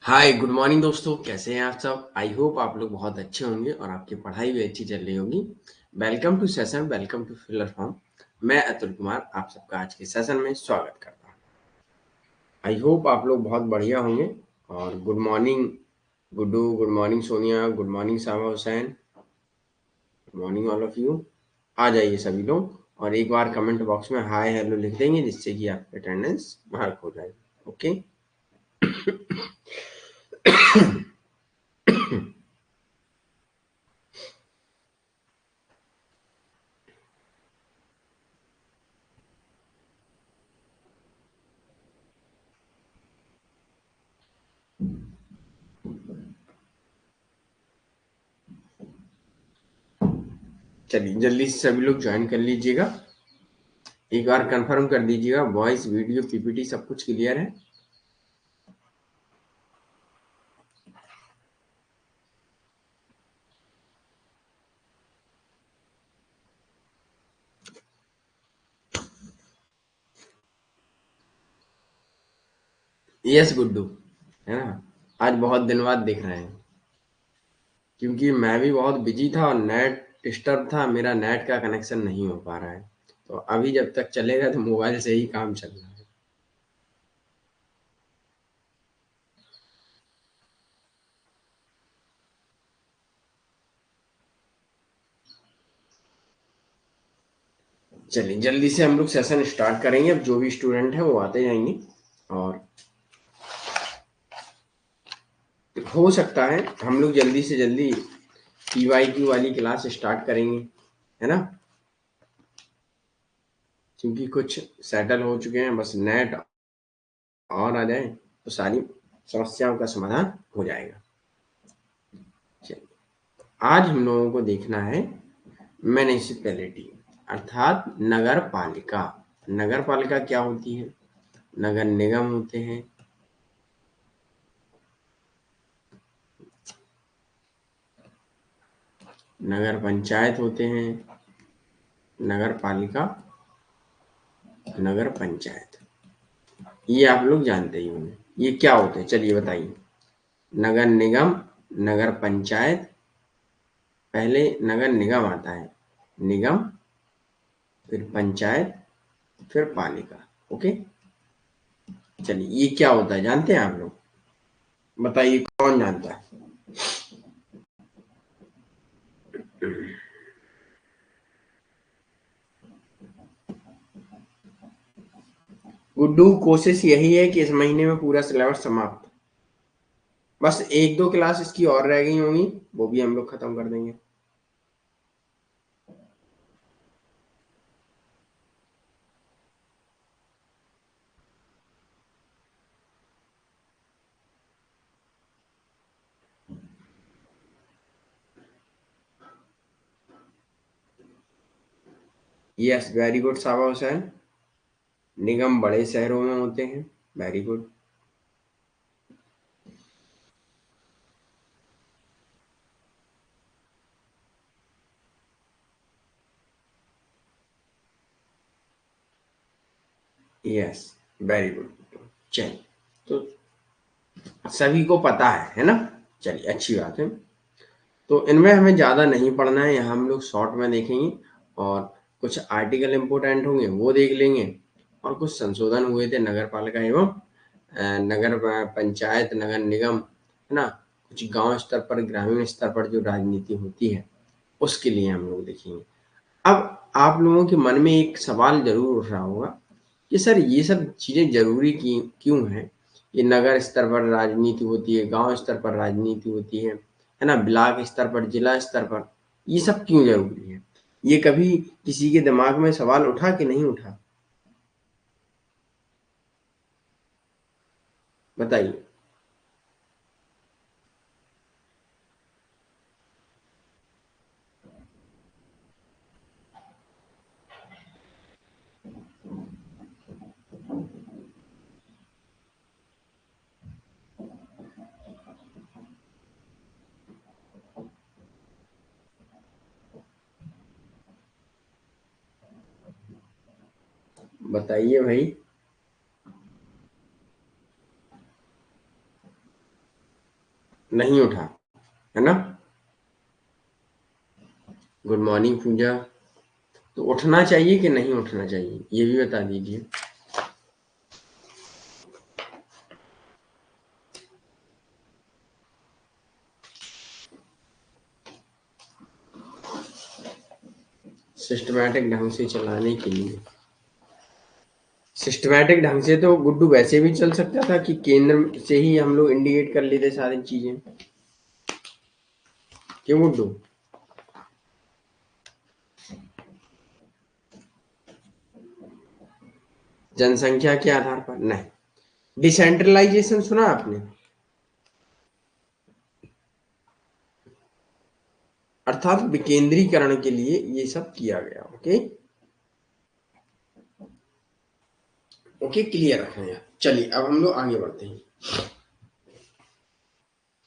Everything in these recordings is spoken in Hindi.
हाय गुड मॉर्निंग दोस्तों, कैसे हैं आप सब। आई होप आप लोग बहुत अच्छे होंगे और आपकी पढ़ाई भी अच्छी चल रही होगी। Welcome to session, welcome to filler form. मैं अतुल कुमार आप सबका आज के सेशन में स्वागत करता हूं। आई होप आप लोग बहुत बढ़िया होंगे। और good morning Guddu, good morning Sonia, good morning Sama Hussain, good morning all of you. आ जाइए सभी लोग और एक बार कमेंट बॉक्स में हाय हेलो लिख देंगे, जिससे कि आपकी अटेंडेंस मार्क हो जाए। ओके। चलिए जल्दी से सभी लोग ज्वाइन कर लीजिएगा। एक बार कंफर्म कर दीजिएगा, वॉइस वीडियो पीपीटी सब कुछ क्लियर है। यस गुड्डू, है ना। आज बहुत दिन बाद दिख रहे हैं, क्योंकि मैं भी बहुत बिजी था और नेट डिस्टर्ब था। मेरा नेट का कनेक्शन नहीं हो पा रहा है, तो अभी जब तक चलेगा तो मोबाइल से ही काम चल रहा है। चलिए जल्दी से हम लोग सेशन स्टार्ट करेंगे। अब जो भी स्टूडेंट है वो आते जाएंगे और हो सकता है हम लोग जल्दी से जल्दी पीवाईक्यू वाली क्लास स्टार्ट करेंगे, है ना। क्योंकि कुछ सेटल हो चुके हैं, बस नेट और आ जाए तो सारी समस्याओं का समाधान हो जाएगा। चलिए, आज हम लोगों को देखना है म्युनिसिपैलिटी, अर्थात नगर पालिका। नगर पालिका क्या होती है? नगर निगम होते हैं, नगर पंचायत होते हैं, नगर पालिका, नगर पंचायत। ये आप लोग जानते ही होंगे। ये क्या होते हैं, चलिए बताइए। नगर निगम, नगर पंचायत, पहले नगर निगम आता है, निगम, फिर पंचायत, फिर पालिका। ओके। चलिए ये क्या होता है जानते हैं आप लोग? बताइए कौन जानता है। गुड्डू, कोशिश यही है कि इस महीने में पूरा सिलेबस समाप्त। बस एक दो क्लास इसकी और रह गई होंगी, वो भी हम लोग खत्म कर देंगे। यस, वेरी गुड साबा हुसैन। निगम बड़े शहरों में होते हैं। Very good. Yes, very good. चलिए, तो सभी को पता है ना। चलिए अच्छी बात है। तो इनमें हमें ज़्यादा नहीं पढ़ना है, यहाँ हम लोग शॉर्ट में देखेंगे और कुछ आर्टिकल इम्पोर्टेंट होंगे वो देख लेंगे। और कुछ संशोधन हुए थे नगर पालिका एवं नगर पंचायत, नगर निगम, है ना। कुछ गांव स्तर पर, ग्रामीण स्तर पर जो राजनीति होती है उसके लिए हम लोग देखेंगे। अब आप लोगों के मन में एक सवाल जरूर उठ रहा होगा कि सर ये सब चीजें जरूरी क्यों हैं। ये नगर स्तर पर राजनीति होती है, गांव स्तर पर राजनीति होती है ना, ब्लॉक स्तर पर, जिला स्तर पर, ये सब क्यों जरूरी है? ये कभी किसी के दिमाग में सवाल उठा कि नहीं उठा? बताइए। बताइए भाई। नहीं उठा, है ना। गुड मॉर्निंग पूजा। तो उठना चाहिए कि नहीं उठना चाहिए, ये भी बता दीजिए। सिस्टमैटिक ढंग से चलाने के लिए, सिस्टमैटिक ढंग से तो गुड्डू वैसे भी चल सकता था कि केंद्र से ही हम लोग इंडिकेट कर लेते सारी चीजें, क्यों गुड्डू? जनसंख्या के आधार पर नहीं। डिसेंट्रलाइजेशन सुना आपने? अर्थात विकेंद्रीकरण के लिए ये सब किया गया। ओके ओके, क्लियर रखें। चलिए अब हम लोग आगे बढ़ते हैं।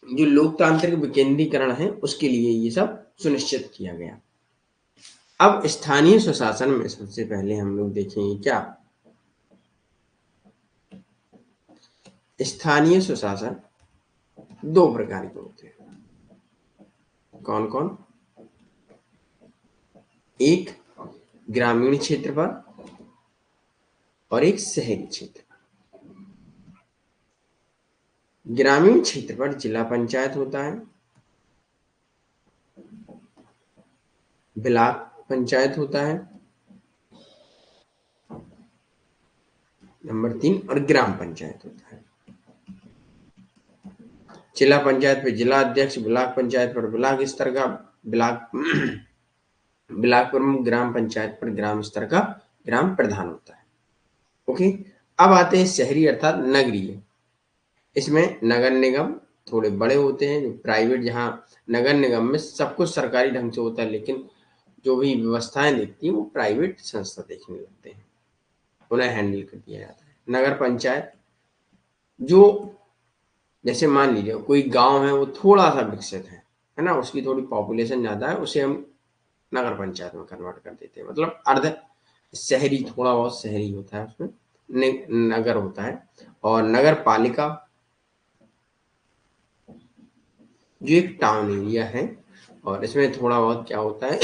जो लोकतांत्रिक विकेंद्रीकरण है उसके लिए ये सब सुनिश्चित किया गया। अब स्थानीय स्वशासन में सबसे पहले हम लोग देखेंगे क्या, स्थानीय स्वशासन दो प्रकार के होते हैं। कौन कौन? एक ग्रामीण क्षेत्र पर और एक शहरी क्षेत्र। ग्रामीण क्षेत्र पर जिला पंचायत होता है, ब्लॉक पंचायत होता है, नंबर 3 और ग्राम पंचायत होता है। जिला पंचायत पर जिला अध्यक्ष, ब्लॉक पंचायत पर ब्लॉक स्तर का ब्लॉक ब्लॉक प्रमुख, ग्राम पंचायत पर ग्राम स्तर का ग्राम प्रधान होता है। ओके, अब आते हैं शहरी अर्थात नगरीय। इसमें नगर निगम थोड़े बड़े होते हैं, जो प्राइवेट, जहाँ नगर निगम में सब कुछ सरकारी ढंग से होता है, लेकिन जो भी व्यवस्थाएं देखती हैं वो प्राइवेट संस्था देखने लगते हैं, उन्हें हैंडल कर दिया जाता है। नगर पंचायत, जो जैसे मान लीजिए कोई गांव है वो थोड़ा सा विकसित है ना, उसकी थोड़ी पॉपुलेशन ज्यादा है, उसे हम नगर पंचायत में कन्वर्ट कर देते हैं। मतलब अर्ध शहरी, थोड़ा बहुत शहरी होता है उसमें, नगर होता है। और नगर पालिका जो एक टाउन एरिया है, और इसमें थोड़ा बहुत क्या होता है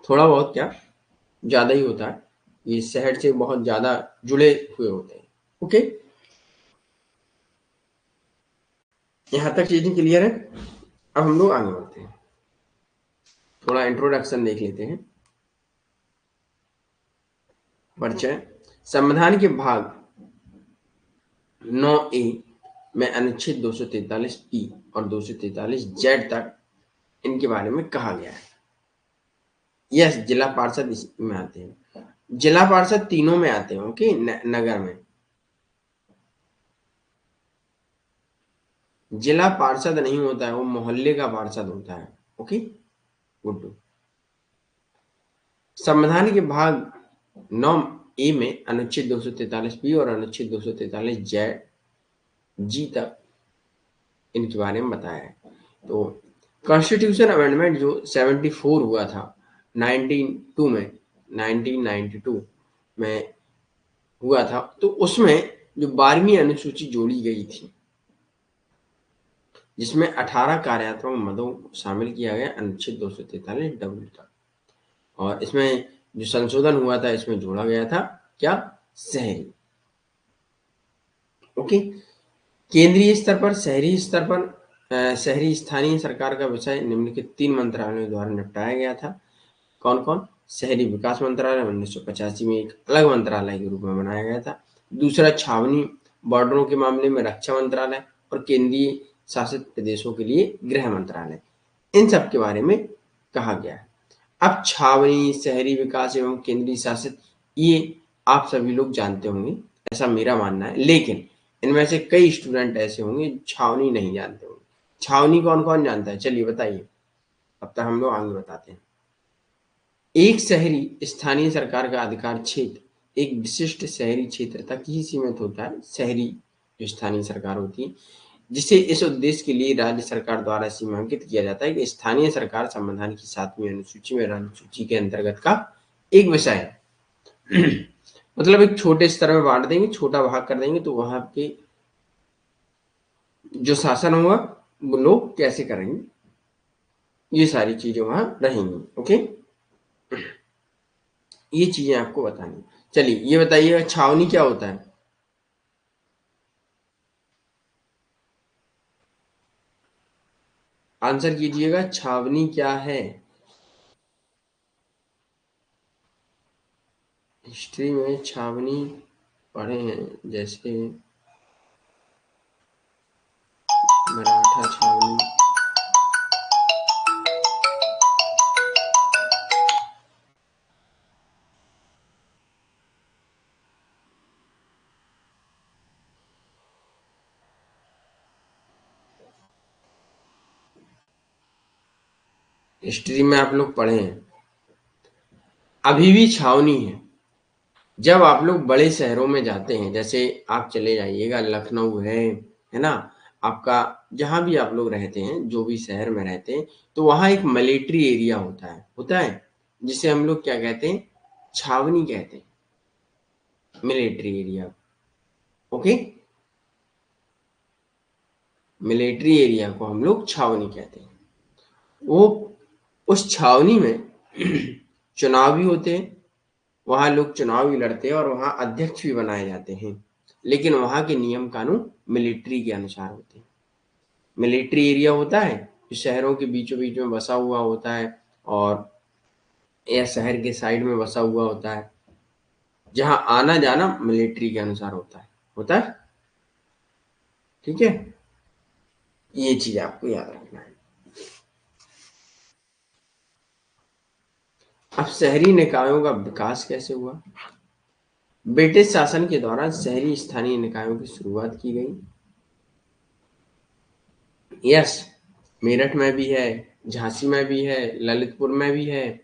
थोड़ा बहुत क्या, ज्यादा ही होता है, ये शहर से बहुत ज्यादा जुड़े हुए होते हैं। ओके, यहाँ तक चीजें क्लियर है। अब हम लोग आगे बढ़ते हैं, थोड़ा इंट्रोडक्शन देख लेते हैं। परिचय। संविधान के भाग 9A में अनुच्छेद 243 और 243 तक इनके बारे में कहा गया है। यस, जिला पार्षद इसमें आते हैं, जिला पार्षद तीनों में आते हैं। ओके, नगर में जिला पार्षद नहीं होता है, वो मोहल्ले का पार्षद होता है। Okay good. संविधान के भाग 9A में अनुच्छेद 243 और अनुच्छेद 243 जी तक इनके बारे में बताया है। तो कॉन्स्टिट्यूशन अमेंडमेंट जो 74 हुआ था 1992 में हुआ था, तो उसमें जो 12वीं अनुसूची जोड़ी गई थी, जिसमें 18 कार्यात्मक मदों को शामिल किया गया अनुच्छेद 243 तक। और इसमें जो संशोधन हुआ था, इसमें जोड़ा गया था क्या, शहरी। ओके, केंद्रीय स्तर पर, शहरी स्तर पर शहरी स्थानीय सरकार का विषय निम्नलिखित 3 मंत्रालयों द्वारा निपटाया गया था। कौन कौन? शहरी विकास मंत्रालय 1985 में एक अलग मंत्रालय के रूप में बनाया गया था। दूसरा, छावनी बॉर्डरों के मामले में रक्षा मंत्रालय, और केंद्रीय शासित प्रदेशों के लिए गृह मंत्रालय। इन सब के बारे में कहा गया है। अब छावनी, शहरी विकास एवं केंद्रीय शासित, ये आप सभी लोग जानते होंगे, ऐसा मेरा मानना है, लेकिन इनमें से कई स्टूडेंट ऐसे होंगे छावनी नहीं जानते होंगे। छावनी कौन कौन जानता है, चलिए बताइए, अब तक हम लोग आगे बताते हैं। एक शहरी स्थानीय सरकार का अधिकार क्षेत्र एक विशिष्ट शहरी क्षेत्र तक ही सीमित होता है। शहरी जो स्थानीय सरकार होती है, जिसे इस उद्देश्य के लिए राज्य सरकार द्वारा सीमांकित किया जाता है कि स्थानीय सरकार संविधान की 7वीं अनुसूची में अनुसूची के अंतर्गत का एक विषय है। मतलब एक छोटे स्तर में बांट देंगे, छोटा भाग कर देंगे, तो वहां पे जो शासन होगा वो लोग कैसे करेंगे, ये सारी चीजें वहां रहेंगी। ओके, ये चीजें आपको बतानी। चलिए ये बताइए छावनी क्या होता है? आंसर कीजिएगा, छावनी क्या है? हिस्ट्री में छावनी पढ़े हैं, जैसे मराठा छावनी। हिस्ट्री में आप लोग पढ़े हैं, अभी भी छावनी है। जब आप लोग बड़े शहरों में जाते हैं, जैसे आप चले जाइएगा लखनऊ है ना, आपका जहां भी आप लोग रहते हैं, जो भी शहर में रहते हैं, तो वहां एक मिलिट्री एरिया होता है जिसे हम लोग क्या कहते हैं, छावनी कहते हैं, military area. Okay, military area को हम लोग छावनी कहते हैं। वो उस छावनी में चुनाव भी होते हैं, वहां लोग चुनाव भी लड़ते हैं और वहां अध्यक्ष भी बनाए जाते हैं, लेकिन वहां के नियम कानून मिलिट्री के अनुसार होते हैं। मिलिट्री एरिया होता है जो शहरों के बीचों बीच में बसा हुआ होता है, और या शहर के साइड में बसा हुआ होता है, जहां आना जाना मिलिट्री के अनुसार होता है। ठीक है, ये चीज आपको याद रखना है। अब शहरी निकायों का विकास कैसे हुआ? ब्रिटिश शासन के दौरान शहरी स्थानीय निकायों की शुरुआत की गई। यस, मेरठ में भी है, झांसी में भी है, ललितपुर में भी है,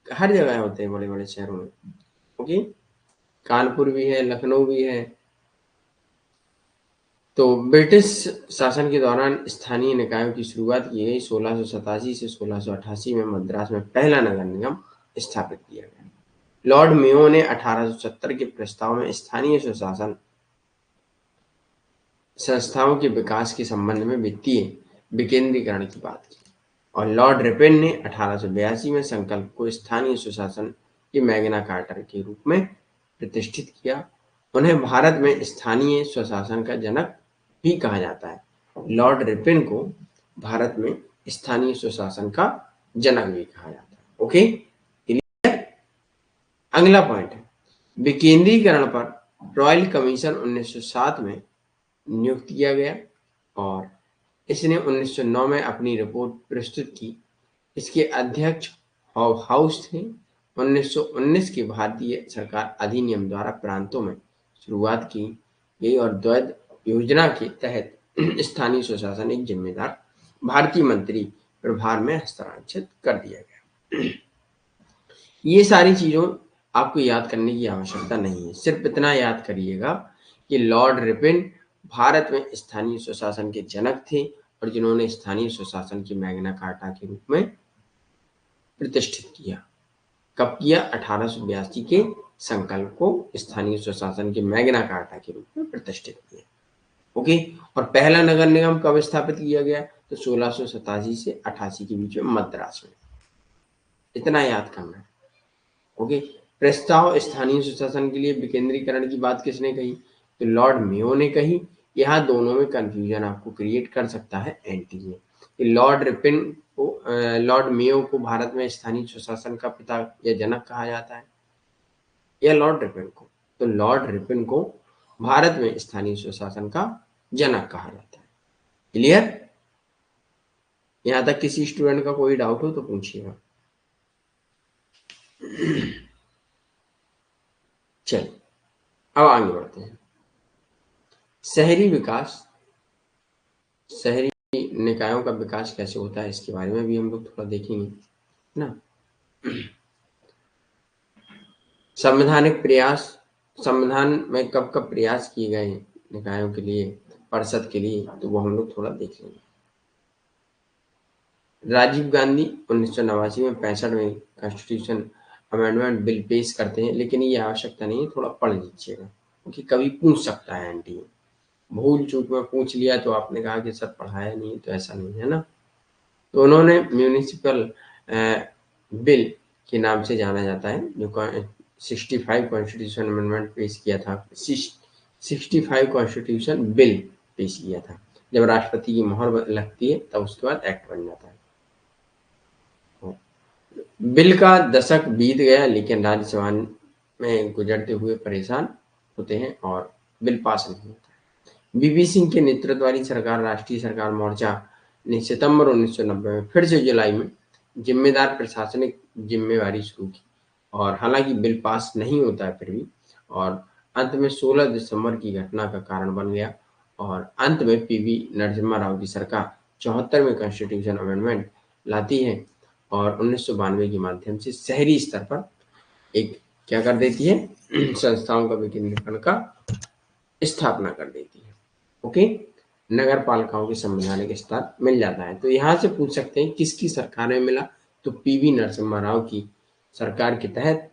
हर जगह होते हैं बड़े बड़े शहरों में। ओके, कानपुर भी है, लखनऊ भी है। तो ब्रिटिश शासन के दौरान स्थानीय निकायों की शुरुआत की गई। 1687 से 1688 में मद्रास में पहला नगर निगम स्थापित किया गया। लॉर्ड मेयो ने 1870 के प्रस्ताव में स्थानीय स्वशासन संस्थाओं के विकास के संबंध में वित्तीय विकेंद्रीकरण की बात की, और लॉर्ड रिपेन ने 1882 में संकल्प को स्थानीय स्वशासन के मैग्ना कार्टा के रूप में प्रतिष्ठित किया। उन्हें भारत में स्थानीय स्वशासन का जनक भी कहा जाता है। लॉर्ड रिपेन को भारत में स्थानीय स्वशासन का जनक भी कहा जाता है। ओके, अगला पॉइंट है विकेंद्रीकरण पर रॉयल कमीशन 1907 में नियुक्त किया गया, और इसने 1909 में अपनी रिपोर्ट प्रस्तुत की। इसके अध्यक्ष हाउस थे। 1919 के भारतीय सरकार अधिनियम द्वारा प्रांतों में शुरुआत की गई, और द्वैध योजना के तहत स्थानीय स्वशासन एक जिम्मेदार भारतीय मंत्री प्रभार में हस्तांतरित कर दिया गया। ये सारी चीजों आपको याद करने की आवश्यकता नहीं है, सिर्फ इतना याद करिएगा कि लॉर्ड रिपेन भारत में स्थानीय स्वशासन के जनक थे, और जिन्होंने स्थानीय स्वशासन की मैग्ना कार्टा के रूप में प्रतिष्ठित किया। कब किया? 1882 के संकल्प को स्थानीय स्वशासन के मैग्ना कार्टा के रूप में प्रतिष्ठित किया। ओके, और पहला नगर निगम कब स्थापित किया गया? तो 1687 से 88 के बीच में मद्रास में। इतना याद करना है। ओके, प्रस्ताव स्थानीय सुशासन के लिए विकेंद्रीकरण की बात किसने कही? तो लॉर्ड मेयो ने कही। यहाँ दोनों में कंफ्यूजन आपको क्रिएट कर सकता है एंटी में। लॉर्ड रिपेन को लॉर्ड मेयो को भारत में स्थानीय सुशासन का पिता या जनक कहा जाता है, या लॉर्ड रिपेन को? तो लॉर्ड रिपेन को भारत में स्थानीय सुशासन का जनक कहा जाता है। क्लियर? यहाँ तक किसी स्टूडेंट का कोई डाउट हो तो पूछिएगा। चलिए अब आगे बढ़ते हैं। शहरी विकास, शहरी निकायों का विकास कैसे होता है, इसके बारे में भी हम लोग थोड़ा देखेंगे ना। संवैधानिक प्रयास, संविधान में कब कब प्रयास किए गए निकायों के लिए, परिषद के लिए, तो वो हम लोग थोड़ा देख लेंगे। राजीव गांधी 1989 में 65 में कॉन्स्टिट्यूशन अमेंडमेंट बिल पेश करते हैं, लेकिन ये आवश्यकता नहीं है, थोड़ा पढ़ लीजिएगा क्योंकि कभी पूछ सकता है एंटी में। भूल चूक में पूछ लिया तो आपने कहा कि सर पढ़ाया नहीं, तो ऐसा नहीं है ना। तो उन्होंने म्यूनिसिपल बिल के नाम से जाना जाता है, जो 65 कॉन्स्टिट्यूशन अमेंडमेंट पेश किया था, 65 कॉन्स्टिट्यूशन बिल पेश किया था। जब राष्ट्रपति की मोहर लगती है तब उसके बाद एक्ट बन जाता है। बिल का दशक बीत गया, लेकिन राज्यसभा में गुजरते हुए परेशान होते हैं और बिल पास नहीं होता। बीपी सिंह के नेतृत्व वाली सरकार, राष्ट्रीय सरकार मोर्चा ने सितंबर 1990 में फिर से जुलाई में जिम्मेदार प्रशासनिक जिम्मेवारी शुरू की, और हालांकि बिल पास नहीं होता है फिर भी, और अंत में 16 दिसंबर की घटना का कारण बन गया, और अंत में पीवी नरसिम्हा राव की सरकार 74वें कॉन्स्टिट्यूशन अमेंडमेंट लाती है और 1992 के माध्यम से शहरी स्तर पर एक क्या कर देती है, संस्थाओं का विकेंद्रीकरण का स्थापना कर देती है। ओके, नगर पालिकाओं के संवैधानिक स्तर मिल जाता है। तो यहाँ से पूछ सकते हैं किसकी सरकार में मिला, तो पीवी नरसिम्हा राव की सरकार के तहत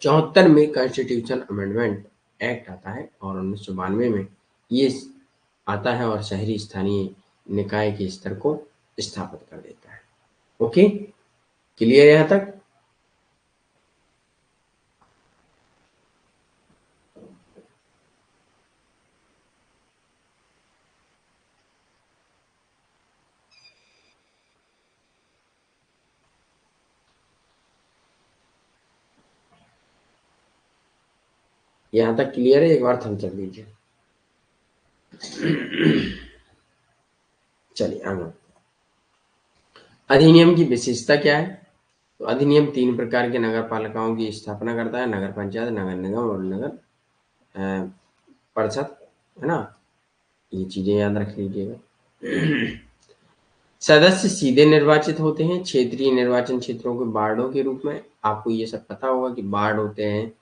74 में कॉन्स्टिट्यूशन अमेंडमेंट एक्ट आता है और 1992 में ये आता है और शहरी स्थानीय निकाय के स्तर को स्थापित कर देता है। ओके, क्लियर यहाँ तक? यहाँ तक क्लियर है? एक बार थम्स अप दीजिए। चलिए आगे। अधिनियम की विशेषता क्या है? तो अधिनियम 3 प्रकार के नगर पालिकाओं की स्थापना करता है, नगर पंचायत, नगर निगम और नगर परिषद, है ना। ये चीजें याद रख लीजिएगा। सदस्य सीधे निर्वाचित होते हैं क्षेत्रीय निर्वाचन क्षेत्रों के वार्डों के रूप में। आपको ये सब पता होगा कि वार्ड होते हैं,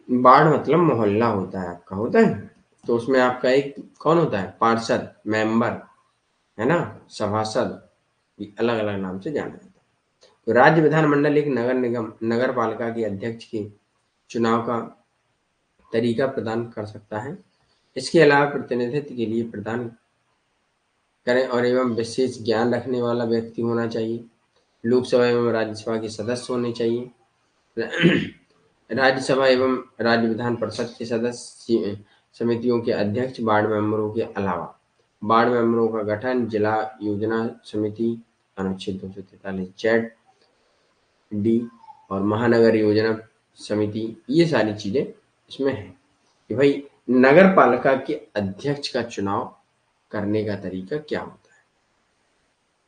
वार्ड मतलब मोहल्ला होता है आपका, होता है। तो उसमें आपका एक कौन होता है, पार्षद, मेंबर, है ना, सभासद, अलग अलग नाम से जाना जाता है। तो राज्य विधानमंडल एक नगर निगम नगर पालिका के अध्यक्ष के चुनाव का तरीका प्रदान कर सकता है। इसके अलावा प्रतिनिधित्व के लिए प्रदान करें और एवं विशेष ज्ञान रखने वाला व्यक्ति होना चाहिए। लोकसभा एवं राज्यसभा के सदस्य होने चाहिए। राज्यसभा एवं राज्य विधान परिषद के सदस्य समितियों के अध्यक्ष वार्ड मेंबरों के अलावा वार्ड मेंबरों का गठन जिला योजना समिति अनुच्छेद 243 जेड डी और महानगर योजना समिति, ये सारी चीजें इसमें है कि भाई नगर पालिका के अध्यक्ष का चुनाव करने का तरीका क्या होता है।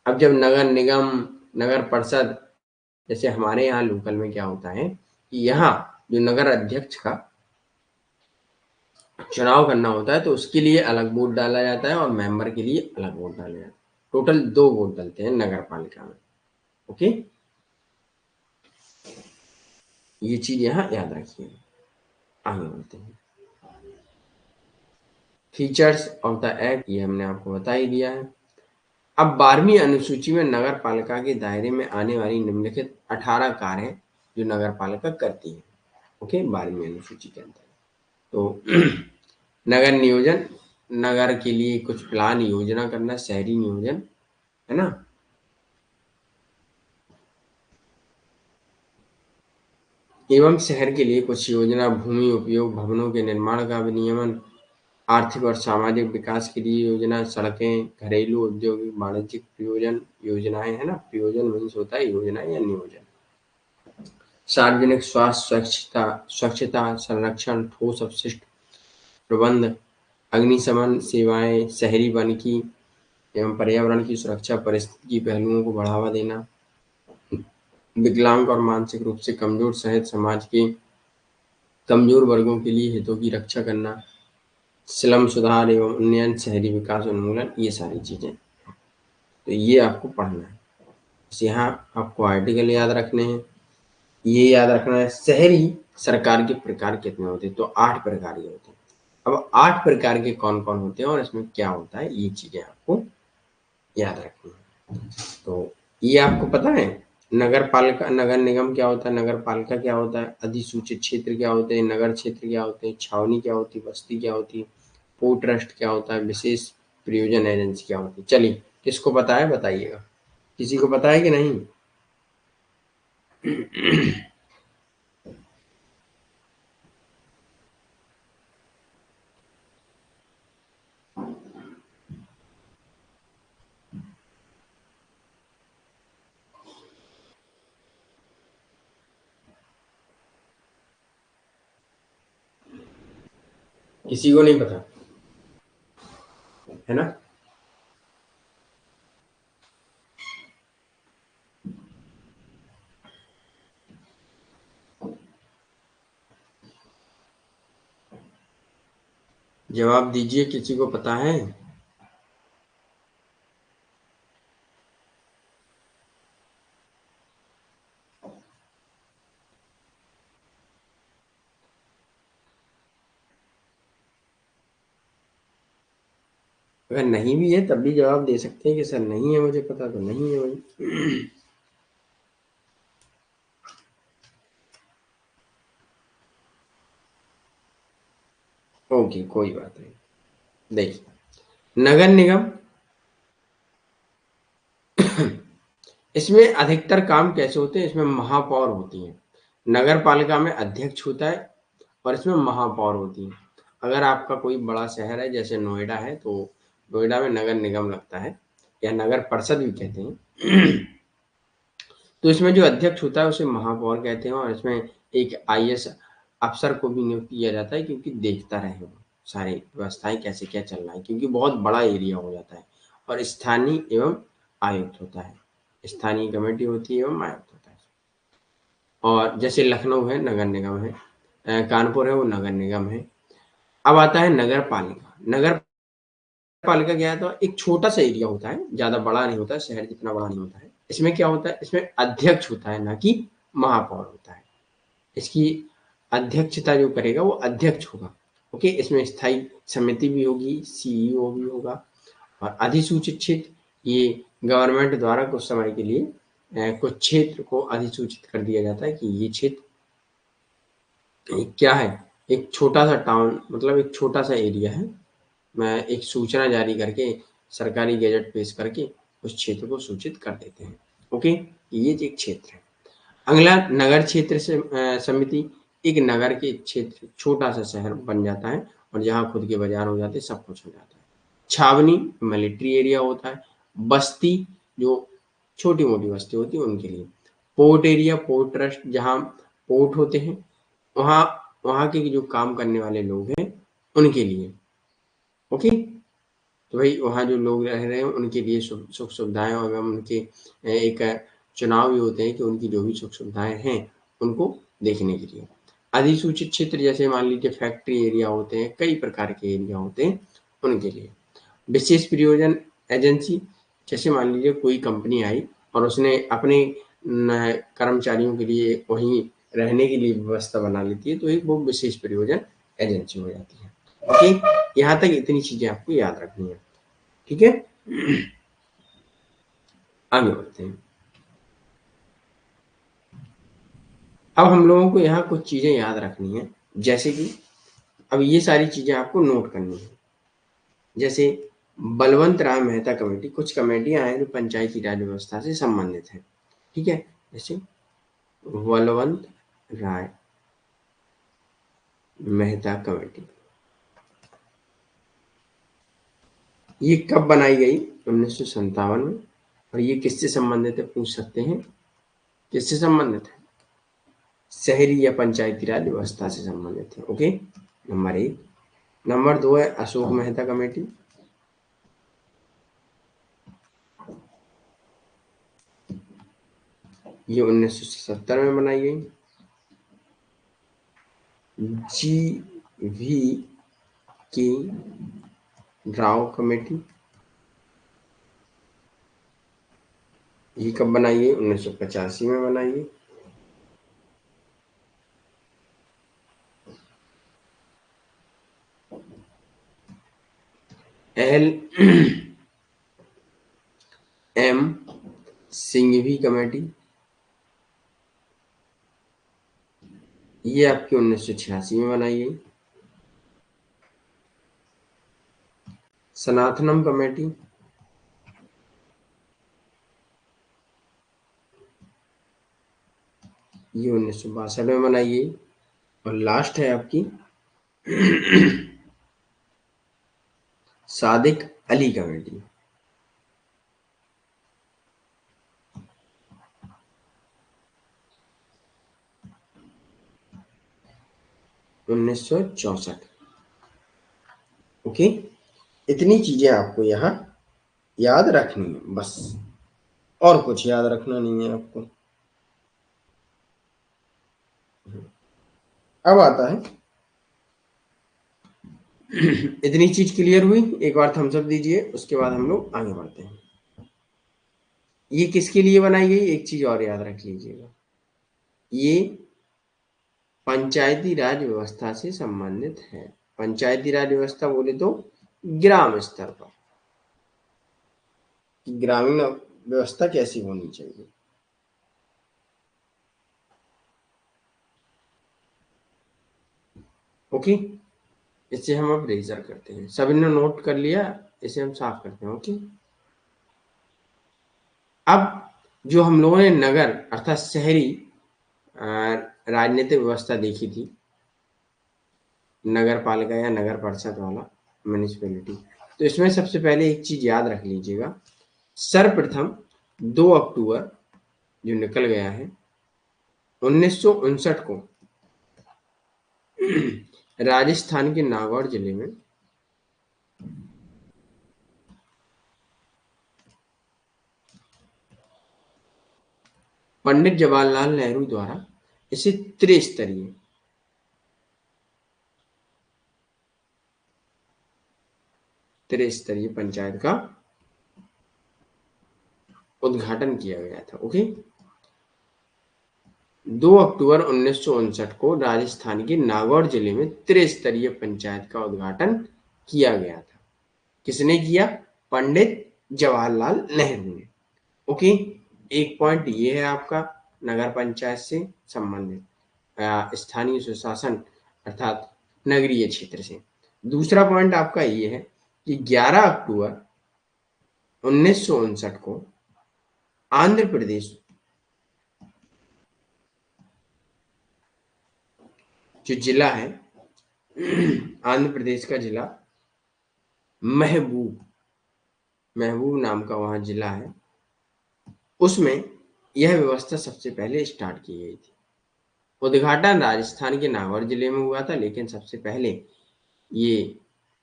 अब जब नगर निगम, नगर परिषद, जैसे हमारे यहाँ लोकल में क्या होता है कि यहाँ जो नगर अध्यक्ष का चुनाव करना होता है तो उसके लिए अलग वोट डाला जाता है और मेंबर के लिए अलग वोट डाला जाता है। टोटल 2 वोट डलते हैं नगर पालिका में। ओके, ये चीज यहाँ याद रखिए। आगे बढ़ते हैं। फीचर्स ऑफ द एक्ट, ये हमने आपको बता ही दिया है। अब 12वीं अनुसूची में नगर पालिका के दायरे में आने वाली निम्नलिखित 18 कार्य जो नगर पालिका करती है। ओके, 12वीं अनुसूची के अंदर तो नगर नियोजन, नगर के लिए कुछ प्लान योजना करना, शहरी नियोजन, है ना। एवं शहर के लिए कुछ योजना, भूमि उपयोग, भवनों के निर्माण का विनियमन, आर्थिक और सामाजिक विकास के लिए योजना, सड़कें, घरेलू औद्योगिक वाणिज्यिक प्रयोजन योजनाएं, है ना। प्रयोजन मीन्स होता है योजना या नियोजन। सार्वजनिक स्वास्थ्य, स्वच्छता संरक्षण, ठोस अपशिष्ट प्रबंध, अग्निशमन सेवाएं, शहरी वानिकी एवं पर्यावरण की सुरक्षा, पारिस्थितिकी पहलुओं को बढ़ावा देना, विकलांग और मानसिक रूप से कमजोर सहित समाज के कमजोर वर्गों के लिए हितों की रक्षा करना, स्लम सुधार एवं उन्नयन, शहरी विकास उन्मूलन, ये सारी चीजें तो ये आपको पढ़ना है। बस यहाँ आपको आर्टिकल याद रखने हैं, ये याद रखना है शहरी सरकार के प्रकार कितने होते हैं, तो 8 प्रकार के होते हैं। अब 8 प्रकार के कौन कौन होते हैं और इसमें क्या होता है, ये चीजें आपको याद रखनी है। तो ये आपको पता है नगर पालिका, नगर निगम क्या होता है, नगर पालिका क्या होता है, अधिसूचित क्षेत्र क्या होते हैं, नगर क्षेत्र क्या होते हैं, छावनी क्या होती है, बस्ती क्या होती है, पोर्ट ट्रस्ट क्या होता है, विशेष प्रयोजन एजेंसी क्या होती है। चलिए, किसको पता है बताइएगा, किसी को पता है कि नहीं? किसी को नहीं पता, है ना? जवाब दीजिए, किसी को पता है? अगर नहीं भी है तब भी जवाब दे सकते हैं कि सर नहीं है मुझे पता, तो नहीं है भाई। ओके, कोई बात नहीं। देखिए, नगर निगम इसमें अधिकतर काम कैसे होते हैं, इसमें महापौर होती हैं। नगर पालिका में अध्यक्ष होता है और इसमें महापौर होती हैं। अगर आपका कोई बड़ा शहर है जैसे नोएडा है, तो नोएडा में नगर निगम लगता है या नगर परिषद भी कहते हैं। तो इसमें जो अध्यक्ष होता है उसे महापौर कहते हैं, और इसमें एक आईएएस अफसर को भी नियुक्त किया जाता है, क्योंकि देखता रहे वो सारी व्यवस्थाएं कैसे क्या चल रहा है, क्योंकि बहुत बड़ा एरिया हो जाता है। और स्थानीय एवं आयुक्त होता है, स्थानीय कमेटी होती है एवं आयुक्त होता है। और जैसे लखनऊ है नगर निगम है, कानपुर है वो नगर निगम है। अब आता है नगर पालिका। नगर पालिका क्या है, तो एक छोटा सा एरिया होता है, ज्यादा बड़ा नहीं होता, शहर जितना बड़ा नहीं होता है। इसमें क्या होता है, इसमें अध्यक्ष होता है, ना कि महापौर होता है। इसकी अध्यक्षता जो करेगा वो अध्यक्ष होगा। ओके, इसमें स्थायी समिति भी होगी, सीईओ भी होगा। और अधिसूचित क्षेत्र, ये गवर्नमेंट द्वारा कुछ समय के लिए कुछ क्षेत्र को अधिसूचित कर दिया जाता है कि ये क्षेत्र क्या है, एक छोटा सा टाउन, मतलब एक छोटा सा एरिया है। मैं एक सूचना जारी करके, सरकारी गैजेट पेश करके उस क्षेत्र को सूचित कर देते हैं। ओके, ये एक क्षेत्र है। अगला नगर क्षेत्र से समिति, एक नगर के क्षेत्र, छोटा सा शहर बन जाता है और जहाँ खुद के बाजार हो जाते हैं, सब कुछ हो जाता है। छावनी मिलिट्री एरिया होता है। बस्ती, जो छोटी मोटी बस्ती होती है उनके लिए। पोर्ट एरिया, पोर्ट ट्रस्ट, जहाँ पोर्ट होते हैं, वहाँ वहाँ के जो काम करने वाले लोग हैं उनके लिए। ओके, तो भाई वहाँ जो लोग रह रहे हैं उनके लिए सुख सुविधाएं, और उनके एक चुनाव भी होते हैं कि उनकी जो भी सुख सुविधाएं हैं उनको देखने के लिए। अधिसूचित क्षेत्र, जैसे मान लीजिए फैक्ट्री एरिया होते हैं, कई प्रकार के एरिया होते हैं, उनके लिए। विशेष प्रयोजन एजेंसी, जैसे मान लीजिए कोई कंपनी आई और उसने अपने कर्मचारियों के लिए वहीं रहने के लिए व्यवस्था बना लेती है, तो एक वो विशेष प्रयोजन एजेंसी हो जाती है। ओके, यहाँ तक इतनी चीजें आपको याद रखनी है। ठीक है, आगे बढ़ते हैं। अब हम लोगों को यहाँ कुछ चीजें याद रखनी है, जैसे कि अब ये सारी चीजें आपको नोट करनी है। जैसे बलवंत राय मेहता कमेटी, कुछ कमेटियां हैं जो पंचायती राज व्यवस्था से संबंधित है। ठीक है, जैसे बलवंत राय मेहता कमेटी, ये कब बनाई गई? 1957 में। और ये किससे संबंधित है, पूछ सकते हैं, किससे संबंधित है? शहरी या पंचायती राज व्यवस्था से संबंधित है। ओके, नंबर एक। नंबर दो है अशोक मेहता कमेटी। ये 1970 में बनाई गई। जी वी के राव कमेटी, ये कब बनाई गई? 1985 में बनाई गई। एल एम सिंघवी कमेटी, ये आपकी 1986 में बनाई गई। सनातनम कमेटी, ये 1962 में बनाई गई। और लास्ट है आपकी सादिक अली कमेटी, 1964। ओके, इतनी चीजें आपको यहाँ याद रखनी है बस, और कुछ याद रखना नहीं है आपको। अब आता है इतनी चीज क्लियर हुई, एक बार थम्स अप दीजिए, उसके बाद हम लोग आगे बढ़ते हैं। ये किसके लिए बनाई गई, एक चीज और याद रख लीजिएगा, ये पंचायती राज व्यवस्था से संबंधित है। पंचायती राज व्यवस्था बोले तो ग्राम स्तर पर कि ग्रामीण व्यवस्था कैसी होनी चाहिए। ओके, इसे हम अब रेजर करते हैं। सभी ने नोट कर लिया, इसे हम साफ करते हैं। ओके, अब जो हम लोगों ने नगर अर्थात शहरी राजनीतिक व्यवस्था देखी थी, नगर पालिका या नगर परिषद वाला, म्यूनिसिपैलिटी, तो इसमें सबसे पहले एक चीज याद रख लीजिएगा, सर्वप्रथम 2 अक्टूबर जो निकल गया है 1959 को राजस्थान के नागौर जिले में पंडित जवाहरलाल नेहरू द्वारा इसे त्रिस्तरीय पंचायत का उद्घाटन किया गया था। ओके, 2 अक्टूबर 1959 को राजस्थान के नागौर जिले में त्रिस्तरीय पंचायत का उद्घाटन किया गया था। किसने किया, पंडित जवाहरलाल नेहरू ने। ओके, एक पॉइंट ये है आपका नगर पंचायत से संबंधित, स्थानीय सुशासन अर्थात नगरीय क्षेत्र से। दूसरा पॉइंट आपका ये है कि 11 अक्टूबर 1959 को आंध्र प्रदेश जो जिला है आंध्र प्रदेश का जिला महबूब महबूब नाम का वहाँ जिला है, उसमें यह व्यवस्था सबसे पहले स्टार्ट की गई थी। उद्घाटन राजस्थान के नागौर जिले में हुआ था, लेकिन सबसे पहले ये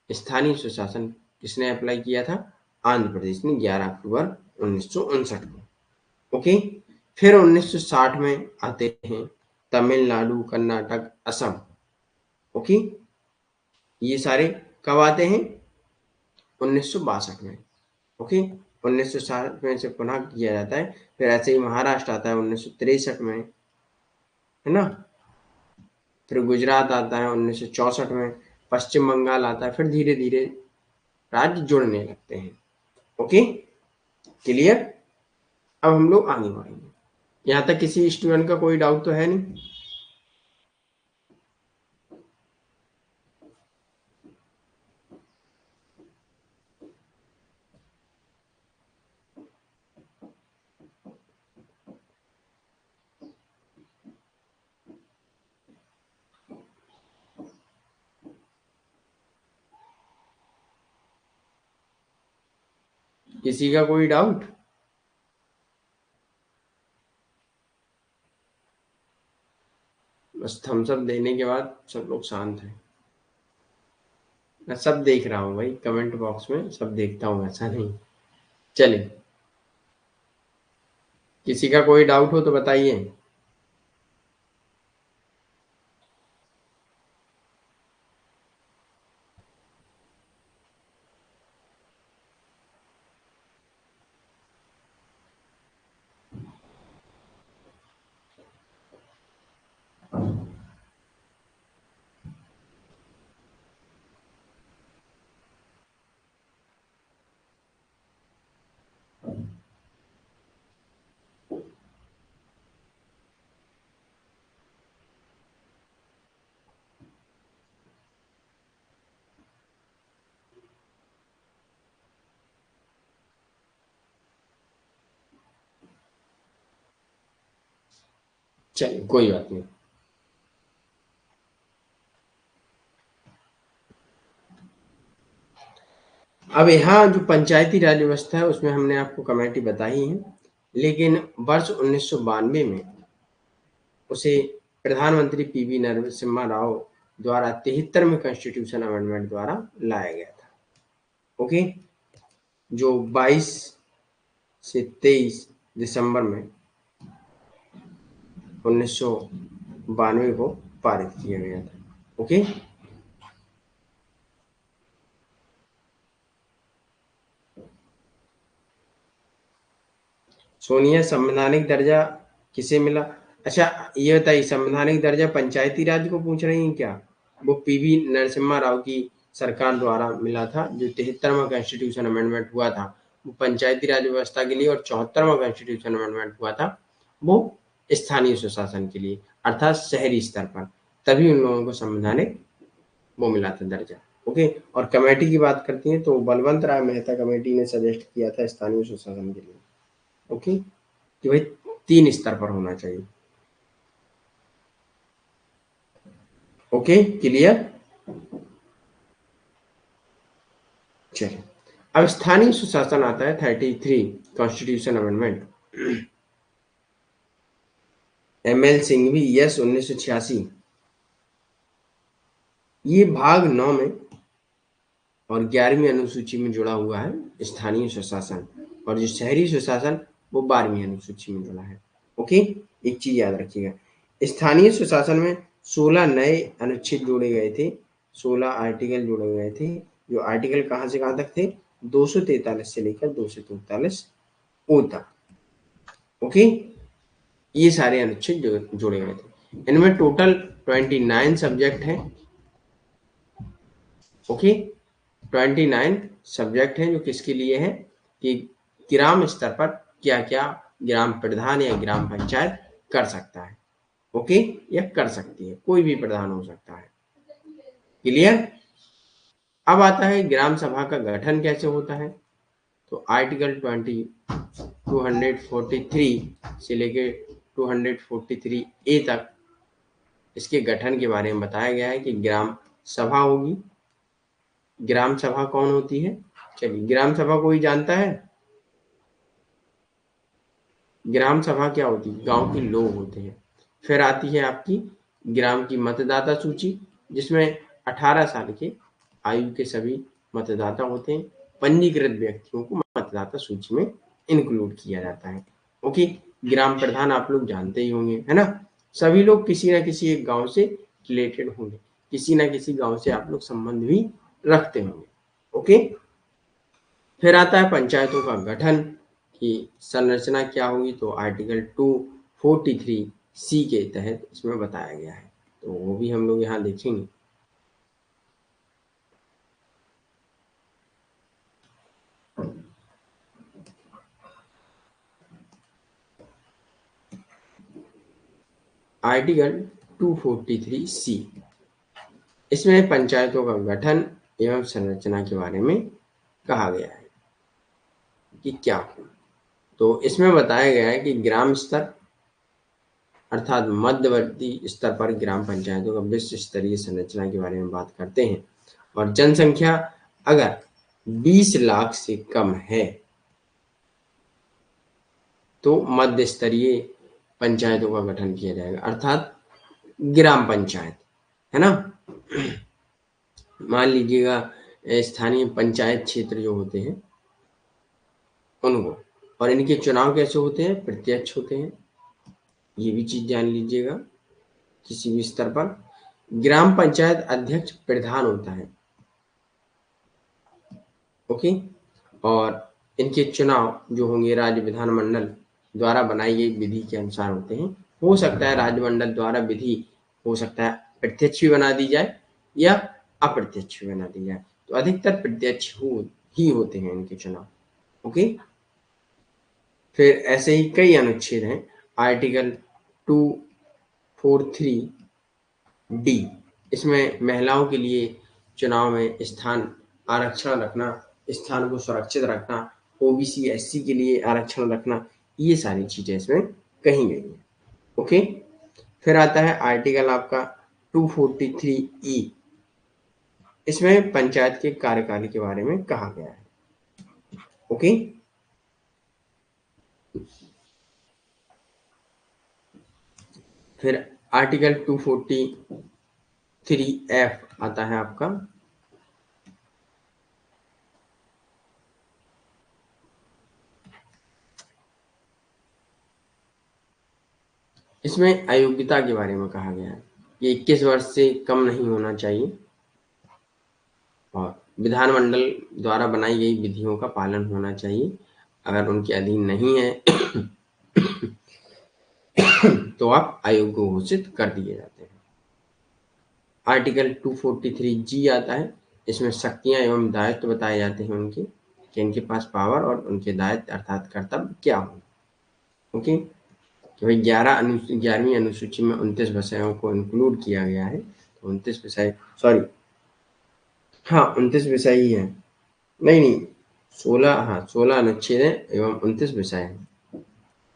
स्थानीय सुशासन किसने अप्लाई किया था, आंध्र प्रदेश ने, 11 अक्टूबर 1959 को। ओके, फिर 1960 में आते हैं तमिलनाडु, कर्नाटक, असम। ओके, ये सारे कब आते हैं, 1962 में। ओके, 1960 में से पुनः किया जाता है। फिर ऐसे ही महाराष्ट्र आता है 1963 में, है ना। फिर गुजरात आता है 1964 में, पश्चिम बंगाल आता है, फिर धीरे धीरे राज्य जुड़ने लगते हैं। Okay, clear. अब हम लोग आगे बढ़ेंगे। यहाँ तक किसी स्टूडेंट का कोई डाउट तो है नहीं। किसी का कोई डाउट, बस थम्स अप देने के बाद सब लोग शांत हैं। मैं सब देख रहा हूँ भाई, कमेंट बॉक्स में सब देखता हूँ, ऐसा नहीं। चलिए, किसी का कोई डाउट हो तो बताइए। चलिए कोई बात नहीं। अब यहाँ जो पंचायती राज व्यवस्था है उसमें हमने आपको कमेटी बताई है, लेकिन वर्ष 1992 में उसे प्रधानमंत्री पीवी नरसिम्हा राव द्वारा 73वें कॉन्स्टिट्यूशन अमेंडमेंट द्वारा लाया गया था। ओके, जो 22 से 23 दिसंबर में 1992 को पारित किया गया था। ओके, सोनिया संवैधानिक दर्जा किसे मिला? अच्छा ये बताइए, संवैधानिक दर्जा पंचायती राज को पूछ रही हैं क्या? वो पीवी नरसिम्हा राव की सरकार द्वारा मिला था। जो 73वां कॉन्स्टिट्यूशन अमेंडमेंट हुआ था वो पंचायती राज व्यवस्था के लिए, और 74वां कॉन्स्टिट्यूशन अमेंडमेंट हुआ था वो स्थानीय सुशासन के लिए, अर्थात शहरी स्तर पर। तभी उन लोगों को संवैधानिक वो मिला था दर्जा। ओके, और कमेटी की बात करती हैं तो बलवंत राय मेहता कमेटी ने सजेस्ट किया था स्थानीय सुशासन के लिए। ओके, कि भाई 3 स्तर पर होना चाहिए। Okay, clear? चलिए, अब स्थानीय सुशासन आता है 33 constitution amendment. ML Singhvi yes 1986। ये भाग 9 में और 11वीं अनुसूची में जुड़ा हुआ है स्थानीय सुशासन, और जो शहरी सुशासन वो 12वीं अनुसूची में जुड़ा है। ओके, एक चीज याद रखिएगा, स्थानीय सुशासन में 16 नए अनुच्छेद जोड़े गए थे, 16 आर्टिकल जोड़े गए थे। जो आर्टिकल कहाँ से कहाँ तक थे? 243 से लेकर 243 ओ तक। ओके, ये सारे अनुच्छेद जोड़े गए थे। इनमें टोटल 29 सब्जेक्ट हैं। ओके, 29 सब्जेक्ट हैं जो किसके लिए है कि ग्राम स्तर पर क्या क्या ग्राम प्रधान या ग्राम पंचायत कर सकता है। ओके, या कर सकती है, कोई भी प्रधान हो सकता है। क्लियर? अब आता है ग्राम सभा का गठन कैसे होता है। तो आर्टिकल 243 से लेके 243 ए तक इसके गठन के बारे में बताया गया है कि ग्राम सभा होगी। ग्राम सभा कौन होती है? चलिए, ग्राम सभा कोई जानता है? ग्राम सभा क्या होती है? गांव के लोग होते हैं। फिर आती है आपकी ग्राम की मतदाता सूची, जिसमें 18 साल के आयु के सभी मतदाता होते हैं। पंजीकृत व्यक्तियों को मतदाता सूची में इंक्लूड किया जाता है। ओके, ग्राम प्रधान आप लोग जानते ही होंगे, है ना? सभी लोग किसी ना किसी एक गांव से रिलेटेड होंगे, किसी ना किसी गांव से आप लोग संबंध भी रखते होंगे। ओके, फिर आता है पंचायतों का गठन की संरचना क्या होगी। तो आर्टिकल 243 सी के तहत इसमें बताया गया है, तो वो भी हम लोग यहाँ देखेंगे। आर्टिकल 243 सी, इसमें पंचायतों का गठन एवं संरचना के बारे में कहा गया है कि क्या हो। तो इसमें बताया गया है कि ग्राम स्तर अर्थात मध्यवर्ती स्तर पर ग्राम पंचायतों का विश्व स्तरीय संरचना के बारे में बात करते हैं, और जनसंख्या अगर 20 लाख से कम है तो मध्य स्तरीय पंचायतों का गठन किया जाएगा, अर्थात ग्राम पंचायत, है ना? मान लीजिएगा स्थानीय पंचायत क्षेत्र जो होते हैं उनको, और इनके चुनाव कैसे होते हैं? प्रत्यक्ष होते हैं। ये भी चीज जान लीजिएगा। किसी भी स्तर पर ग्राम पंचायत अध्यक्ष प्रधान होता है। ओके, और इनके चुनाव जो होंगे राज्य विधानमंडल द्वारा बनाई गई विधि के अनुसार होते हैं। हो सकता है राज्य मंडल द्वारा विधि हो सकता है प्रत्यक्ष भी बना दी जाए या अप्रत्यक्ष भी बना दी जाए, तो अधिकतर प्रत्यक्ष ही होते हैं इनके चुनाव। ओके, फिर ऐसे ही कई अनुच्छेद हैं। आर्टिकल 243 डी, इसमें महिलाओं के लिए चुनाव में स्थान आरक्षण रखना, स्थान को सुरक्षित रखना, ओबीसी एससी के लिए आरक्षण रखना, ये सारी चीजें इसमें कही गई हैं। ओके, फिर आता है आर्टिकल आपका 243E। इसमें पंचायत के कार्यकाल के बारे में कहा गया है। ओके, फिर आर्टिकल 243F आता है आपका, इसमें अयोग्यता के बारे में कहा गया है कि 21 वर्ष से कम नहीं होना चाहिए और विधानमंडल द्वारा बनाई गई विधियों का पालन होना चाहिए। अगर उनके अधीन नहीं है तो आप अयोग्य घोषित कर दिए जाते हैं। आर्टिकल 243G आता है, इसमें शक्तियां एवं दायित्व बताए जाते हैं उनके, कि इनके पास पावर और उनके दायित्व अर्थात कर्तव्य क्या हो। ओके, कि भाई 11वीं अनुसूची में 29 विषयों को इंक्लूड किया गया है, तो 29 विषय, सॉरी हाँ 29 विषय ही है, नहीं 16, हाँ 16 अनुच्छेद है एवं 29 विषय है।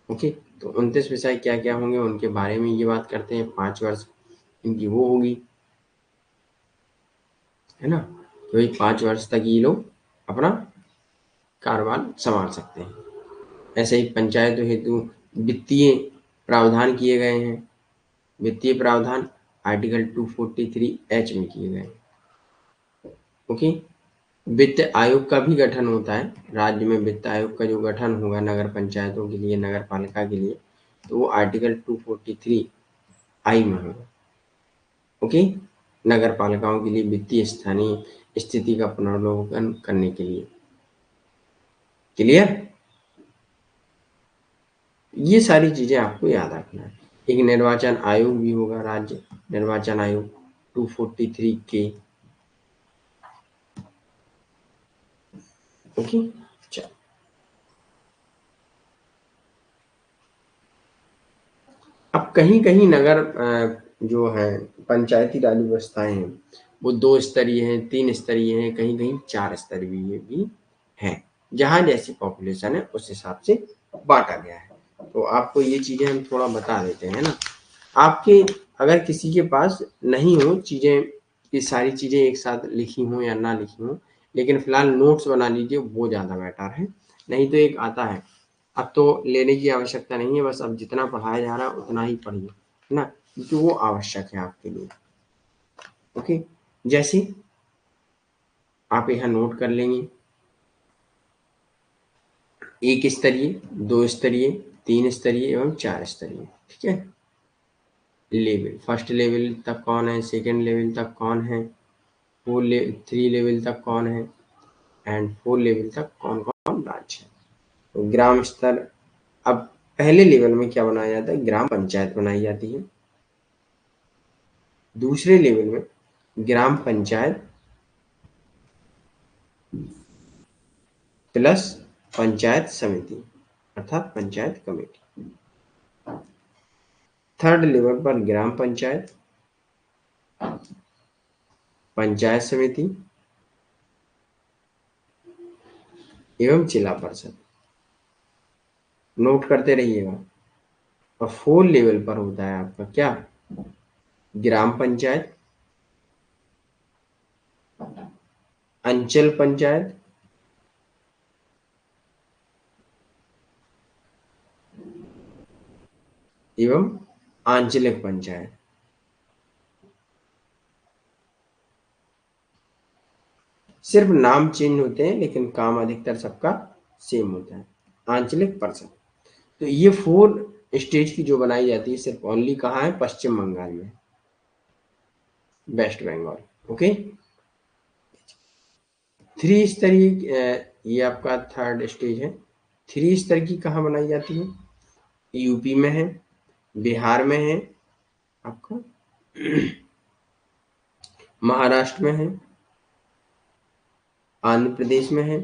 ओके, तो 29 विषय क्या क्या होंगे उनके बारे में ये बात करते हैं। 5 वर्ष इनकी वो होगी, है ना, तो भाई 5 वर्ष तक ये लोग अपना कारोबार संभाल सकते हैं। ऐसे ही पंचायतों हेतु वित्तीय प्रावधान किए गए हैं। वित्तीय प्रावधान आर्टिकल 243H में किए गए। ओके, वित्त आयोग का भी गठन होता है। राज्य में वित्त आयोग का जो गठन होगा नगर पंचायतों के लिए, नगर पालिका के लिए, तो वो आर्टिकल 243I में होगा। ओके, नगर पालिकाओं के लिए वित्तीय स्थानीय स्थिति का पुनर्वलोकन करने के लिए। क्लियर, ये सारी चीजें आपको याद रखना है। एक निर्वाचन आयोग भी होगा, राज्य निर्वाचन आयोग 243K। ओके, चलो अब कहीं कहीं नगर जो है पंचायती राज व्यवस्थाएं हैं वो 2 स्तरीय हैं, 3 स्तरीय हैं, कहीं कहीं 4 स्तरीय भी हैं। जहाँ जैसी पॉपुलेशन है उस हिसाब से बांटा गया है। तो आपको ये चीजें हम थोड़ा बता देते हैं ना। आपके अगर किसी के पास नहीं हो चीजें, ये सारी चीजें एक साथ लिखी हो या ना लिखी हो, लेकिन फिलहाल नोट्स बना लीजिए, वो ज्यादा बेटर है। नहीं तो एक आता है, अब तो लेने की आवश्यकता नहीं है, बस अब जितना पढ़ाया जा रहा है उतना ही पढ़िए, है ना, क्योंकि वो आवश्यक है आपके लिए। ओके, जैसे आप यहाँ नोट कर लेंगे, 1 स्तरीय, 2 स्तरीय, 3 स्तरीय एवं 4 स्तरीय। ठीक है, लेवल, फर्स्ट लेवल तक कौन है, सेकेंड लेवल तक कौन है, 3 लेवल तक कौन है, एंड 4 लेवल तक कौन कौन ब्रांच है। तो ग्राम स्तर, अब पहले लेवल में क्या बनाया जाता है, ग्राम पंचायत बनाई जाती है। दूसरे लेवल में ग्राम पंचायत प्लस पंचायत समिति अर्थात पंचायत कमेटी। थर्ड लेवल पर ग्राम पंचायत, पंचायत समिति एवं जिला परिषद। नोट करते रहिएगा। और 4 लेवल पर होता है आपका क्या, ग्राम पंचायत, अंचल पंचायत, एवं आंचलिक पंचायत। सिर्फ नाम चेंज होते हैं लेकिन काम अधिकतर सबका सेम होता है, आंचलिक परिषद। तो ये 4 स्टेज की जो बनाई जाती है सिर्फ ओनली कहाँ है, पश्चिम बंगाल में, वेस्ट बंगाल। ओके, 3 स्तरीय ये आपका थर्ड स्टेज है। 3 स्तर की कहाँ बनाई जाती है, यूपी में है, बिहार में है आपका, महाराष्ट्र में है, आंध्र प्रदेश में है,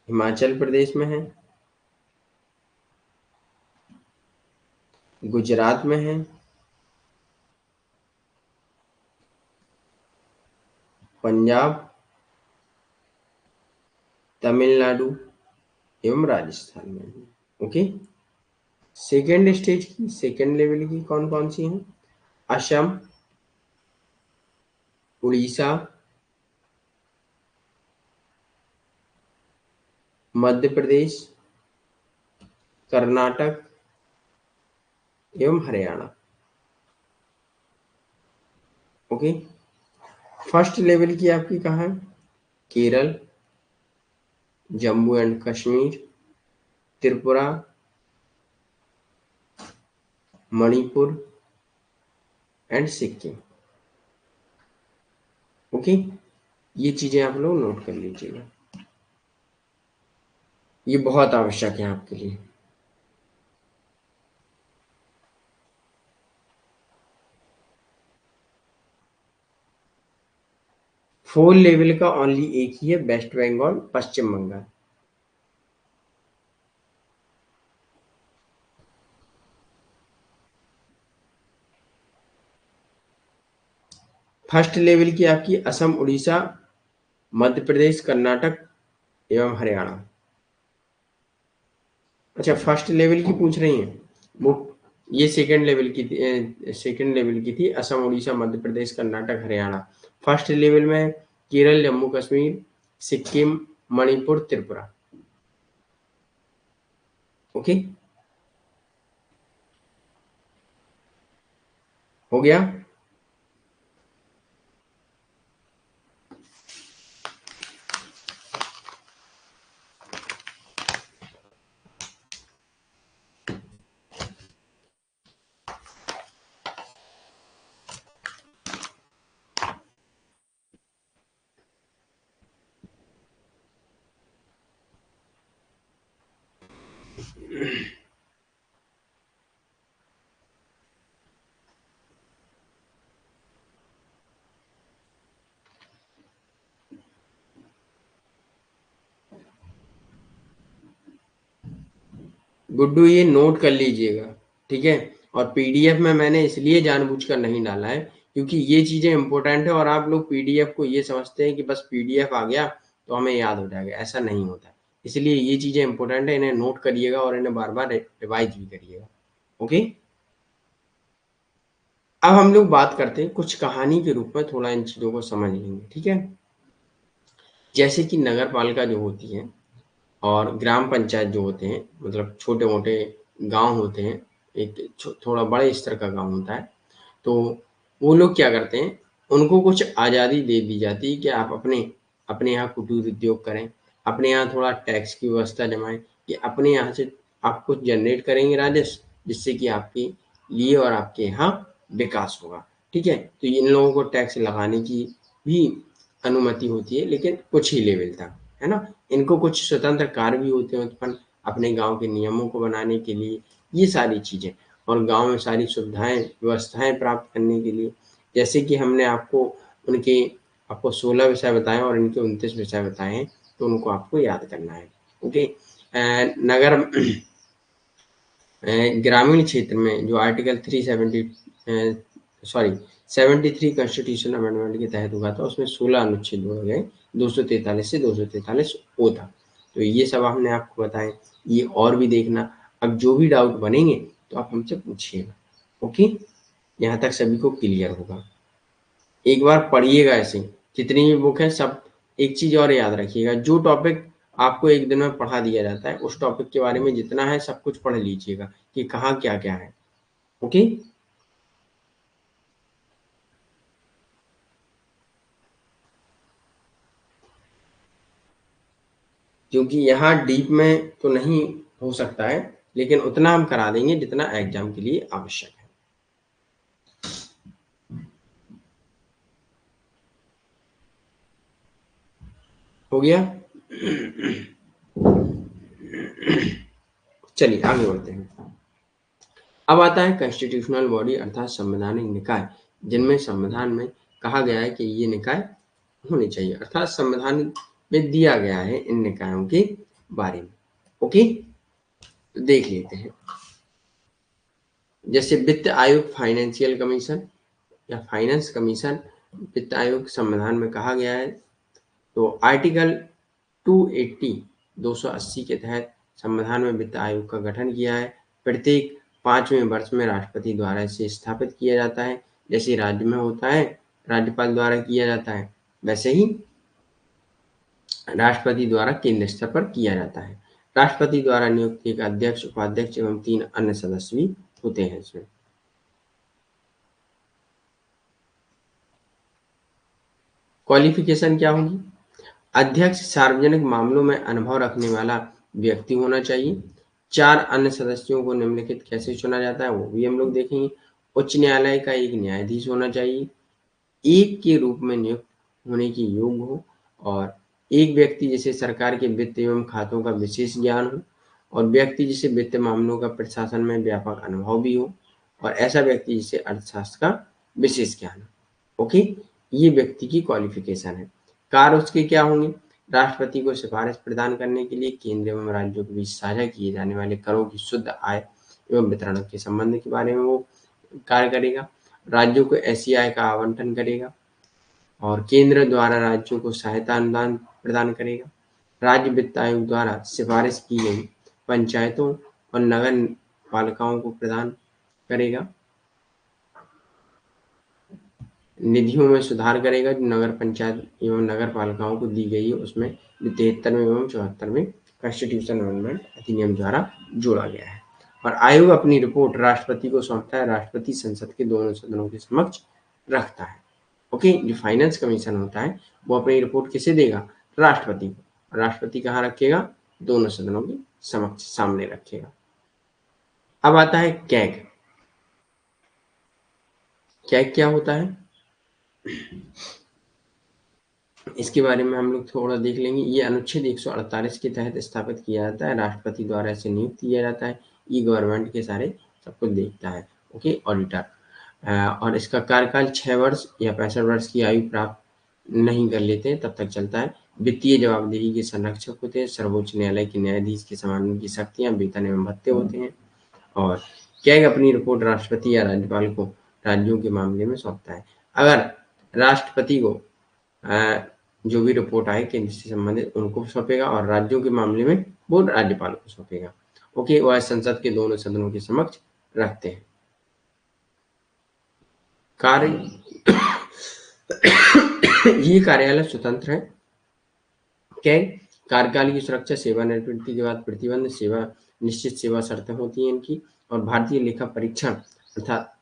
हिमाचल प्रदेश में है, गुजरात में है, पंजाब, तमिलनाडु एवं राजस्थान में। ओके, सेकेंड स्टेज की, सेकेंड लेवल की कौन कौन सी हैं? असम, उड़ीसा, मध्य प्रदेश, कर्नाटक एवं हरियाणा। ओके, फर्स्ट लेवल की आपकी कहाँ है? Kerala, Jammu and Kashmir, Tripura, Manipur and Sikkim. Okay, ये चीजें आप लोग नोट कर लीजिएगा, ये बहुत आवश्यक है आपके लिए। फोर लेवल का ओनली एक ही है, वेस्ट बंगाल, पश्चिम बंगाल। फर्स्ट लेवल की आपकी असम, उड़ीसा, मध्य प्रदेश, कर्नाटक एवं हरियाणा। अच्छा, फर्स्ट लेवल की पूछ रही हैं वो, ये सेकंड लेवल की थी, सेकंड लेवल की थी, असम, उड़ीसा, मध्य प्रदेश, कर्नाटक, हरियाणा। फर्स्ट लेवल में केरल, जम्मू कश्मीर, सिक्किम, मणिपुर, त्रिपुरा। ओके, हो गया। गुड्डू, ये नोट कर लीजिएगा, ठीक है। और पीडीएफ में मैंने इसलिए जानबूझकर नहीं डाला है क्योंकि ये चीजें इंपॉर्टेंट है, और आप लोग पीडीएफ को ये समझते हैं कि बस पीडीएफ आ गया तो हमें याद हो जाएगा, ऐसा नहीं होता है। इसलिए ये चीजें इंपॉर्टेंट है, इन्हें नोट करिएगा और इन्हें बार बार रिवाइज भी करिएगा। ओके, अब हम लोग बात करते हैं कुछ कहानी के रूप में, थोड़ा इन चीजों को समझ लेंगे, ठीक है। जैसे कि नगर पालिका जो होती है और ग्राम पंचायत जो होते हैं, मतलब छोटे मोटे गांव होते हैं, एक थोड़ा बड़े स्तर का गांव होता है, तो वो लोग क्या करते हैं, उनको कुछ आज़ादी दे दी जाती है कि आप अपने अपने यहाँ कुटीर उद्योग करें, अपने यहाँ थोड़ा टैक्स की व्यवस्था जमाएं, कि अपने यहाँ से आप कुछ जनरेट करेंगे राजस्व, जिससे कि आपके लिए और आपके यहाँ विकास होगा, ठीक है। तो इन लोगों को टैक्स लगाने की भी अनुमति होती है, लेकिन कुछ ही लेवल तक, है ना। इनको कुछ स्वतंत्र कार्य भी होते हैं उत्पन्न, अपने गांव के नियमों को बनाने के लिए, ये सारी चीजें, और गांव में सारी सुविधाएं व्यवस्थाएं प्राप्त करने के लिए। जैसे कि हमने आपको 16 विषय बताए और इनके 29 विषय बताए हैं, तो उनको आपको याद करना है। ओके, नगर ग्रामीण क्षेत्र में जो आर्टिकल 73 कॉन्स्टिट्यूशन अमेंडमेंट के तहत हुआ था, उसमें 16 अनुच्छेद जोड़े गए, 243 से 243 ओ था। तो ये सब हमने आपको बताए, ये और भी देखना। अब जो भी डाउट बनेंगे तो आप हमसे पूछिएगा। ओके, यहाँ तक सभी को क्लियर होगा। एक बार पढ़िएगा ऐसे, जितनी भी बुक है सब। एक चीज और याद रखिएगा, जो टॉपिक आपको एक दिन में पढ़ा दिया जाता है, उस टॉपिक के बारे में जितना है सब कुछ पढ़ लीजिएगा कि कहाँ क्या क्या है। ओके, क्योंकि यहाँ डीप में तो नहीं हो सकता है, लेकिन उतना हम करा देंगे जितना एग्जाम के लिए आवश्यक है। हो गया, चलिए आगे बढ़ते हैं। अब आता है कॉन्स्टिट्यूशनल बॉडी अर्थात संवैधानिक निकाय, जिनमें संविधान में कहा गया है कि ये निकाय होने चाहिए, अर्थात संविधान में दिया गया है इन निकायों के बारे में। ओके, तो देख लेते हैं। जैसे वित्त आयोग, फाइनेंशियल कमीशन या फाइनेंस कमीशन, वित्त आयोग संविधान में कहा गया है। तो आर्टिकल 280 280 के तहत संविधान में वित्त आयोग का गठन किया है। प्रत्येक 5वें वर्ष में राष्ट्रपति द्वारा इसे स्थापित किया जाता है। जैसे राज्य में होता है राज्यपाल द्वारा किया जाता है, वैसे ही राष्ट्रपति द्वारा केंद्र स्तर पर किया जाता है। राष्ट्रपति द्वारा नियुक्त एक अध्यक्ष, उपाध्यक्ष एवं 3 अन्य सदस्य भी होते हैं इसमें। क्वालिफिकेशन क्या होगी? अध्यक्ष सार्वजनिक मामलों में अनुभव रखने वाला व्यक्ति होना चाहिए। 4 अन्य सदस्यों को निम्नलिखित कैसे चुना जाता है वो भी हम लोग देखेंगे। उच्च न्यायालय का एक न्यायाधीश होना चाहिए, एक के रूप में नियुक्त होने के योग्य हो, और एक व्यक्ति जिसे सरकार के वित्त एवं खातों का विशेष ज्ञान हो, और व्यक्ति जिसे वित्त मामलों का प्रशासन में व्यापक अनुभव भी हो, और ऐसा व्यक्ति जिसे अर्थशास्त्र का विशेष ज्ञान हो। ओके, ये व्यक्ति की क्वालिफिकेशन है। कार्य उसके क्या होंगे? राष्ट्रपति को सिफारिश प्रदान करने के लिए केंद्र एवं राज्यों के बीच साझा किए जाने वाले करों की शुद्ध आय एवं वितरण के संबंध के बारे में वो कार्य करेगा। राज्यों को ऐसी आय का आवंटन करेगा और केंद्र द्वारा राज्यों को सहायता अनुदान प्रदान करेगा। राज्य वित्त आयोग द्वारा सिफारिश की गई पंचायतों और नगर पालिकाओं को प्रदान करेगा। निधियों में सुधार करेगा जो नगर पंचायत एवं नगर पालिकाओं को दी गई है, उसमें 73वें एवं 74वें कॉन्स्टिट्यूशन अमेंडमेंट अधिनियम द्वारा जोड़ा गया है। और आयोग अपनी रिपोर्ट राष्ट्रपति को सौंपता है, राष्ट्रपति संसद के दोनों सदनों के समक्ष रखता है। ओके, जो फाइनेंस कमीशन होता है वो अपनी रिपोर्ट किसे देगा? राष्ट्रपति को। राष्ट्रपति कहाँ रखेगा? दोनों सदनों के समक्ष सामने रखेगा। अब आता है कैग। कैग क्या होता है इसके बारे में हम लोग थोड़ा देख लेंगे। ये अनुच्छेद 148 के तहत स्थापित किया जाता है, राष्ट्रपति द्वारा इसे नियुक्त किया जाता है। ई गवर्नमेंट के सारे सब कुछ देखता है। Okay, auditor. और इसका कार्यकाल 6 वर्ष या 65 वर्ष की आयु प्राप्त नहीं कर लेते तब तक चलता है। वित्तीय जवाबदेही के संरक्षक होते हैं। सर्वोच्च न्यायालय के न्यायाधीश के समान उनकी शक्तियां, वेतन एवं भत्ते होते हैं। और कैग अपनी रिपोर्ट राष्ट्रपति या राज्यपाल को राज्यों के मामले में सौंपता है। अगर राष्ट्रपति को जो भी रिपोर्ट आए केंद्र से संबंधित उनको सौंपेगा, और राज्यों के मामले में वो राज्यपाल को सौंपेगा। ओके, वह संसद के दोनों सदनों के समक्ष रखते हैं। कार्य ये कार्यालय स्वतंत्र है। कैग कार्यकाल की सुरक्षा, सेवानिवृत्ति के बाद प्रतिबंध, सेवा निश्चित सेवा शर्तें होती हैं इनकी, और भारतीय लेखा परीक्षण अर्थात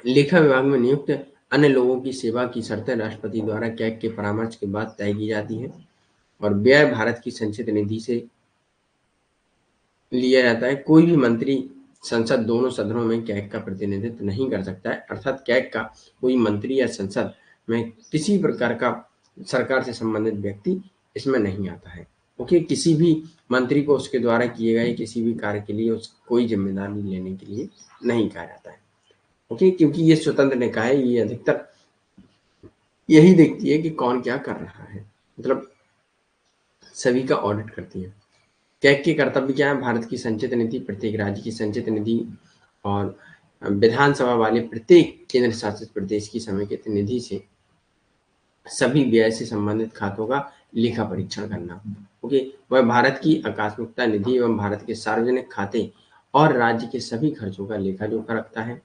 लेखा विभाग में नियुक्त अन्य लोगों की सेवा की शर्तें राष्ट्रपति द्वारा कैग के परामर्श के बाद तय की जाती हैं, और व्यय भारत की संचित निधि से लिया जाता है। कोई भी मंत्री संसद दोनों सदनों में कैग का प्रतिनिधित्व नहीं कर सकता है, अर्थात कैग का कोई मंत्री या संसद में किसी प्रकार का सरकार से संबंधित व्यक्ति इसमें नहीं आता है। ओके, किसी भी मंत्री को उसके द्वारा किए गए किसी भी कार्य के लिए कोई जिम्मेदारी लेने के लिए नहीं कहा जाता है। ओके, क्योंकि ये स्वतंत्र निकाय है, ये अधिकतर यही देखती है कि कौन क्या कर रहा है, मतलब सभी का ऑडिट करती है। कैग के कर्तव्य क्या है? भारत की संचित निधि, प्रत्येक राज्य की संचित निधि और विधानसभा वाले प्रत्येक केंद्र शासित प्रदेश की समेकित निधि से सभी व्यय से संबंधित खातों का लेखा परीक्षण करना। ओके, वह भारत की आकस्मिकता निधि एवं भारत के सार्वजनिक खाते और राज्य के सभी खर्चों का लेखा जोखा रखता है।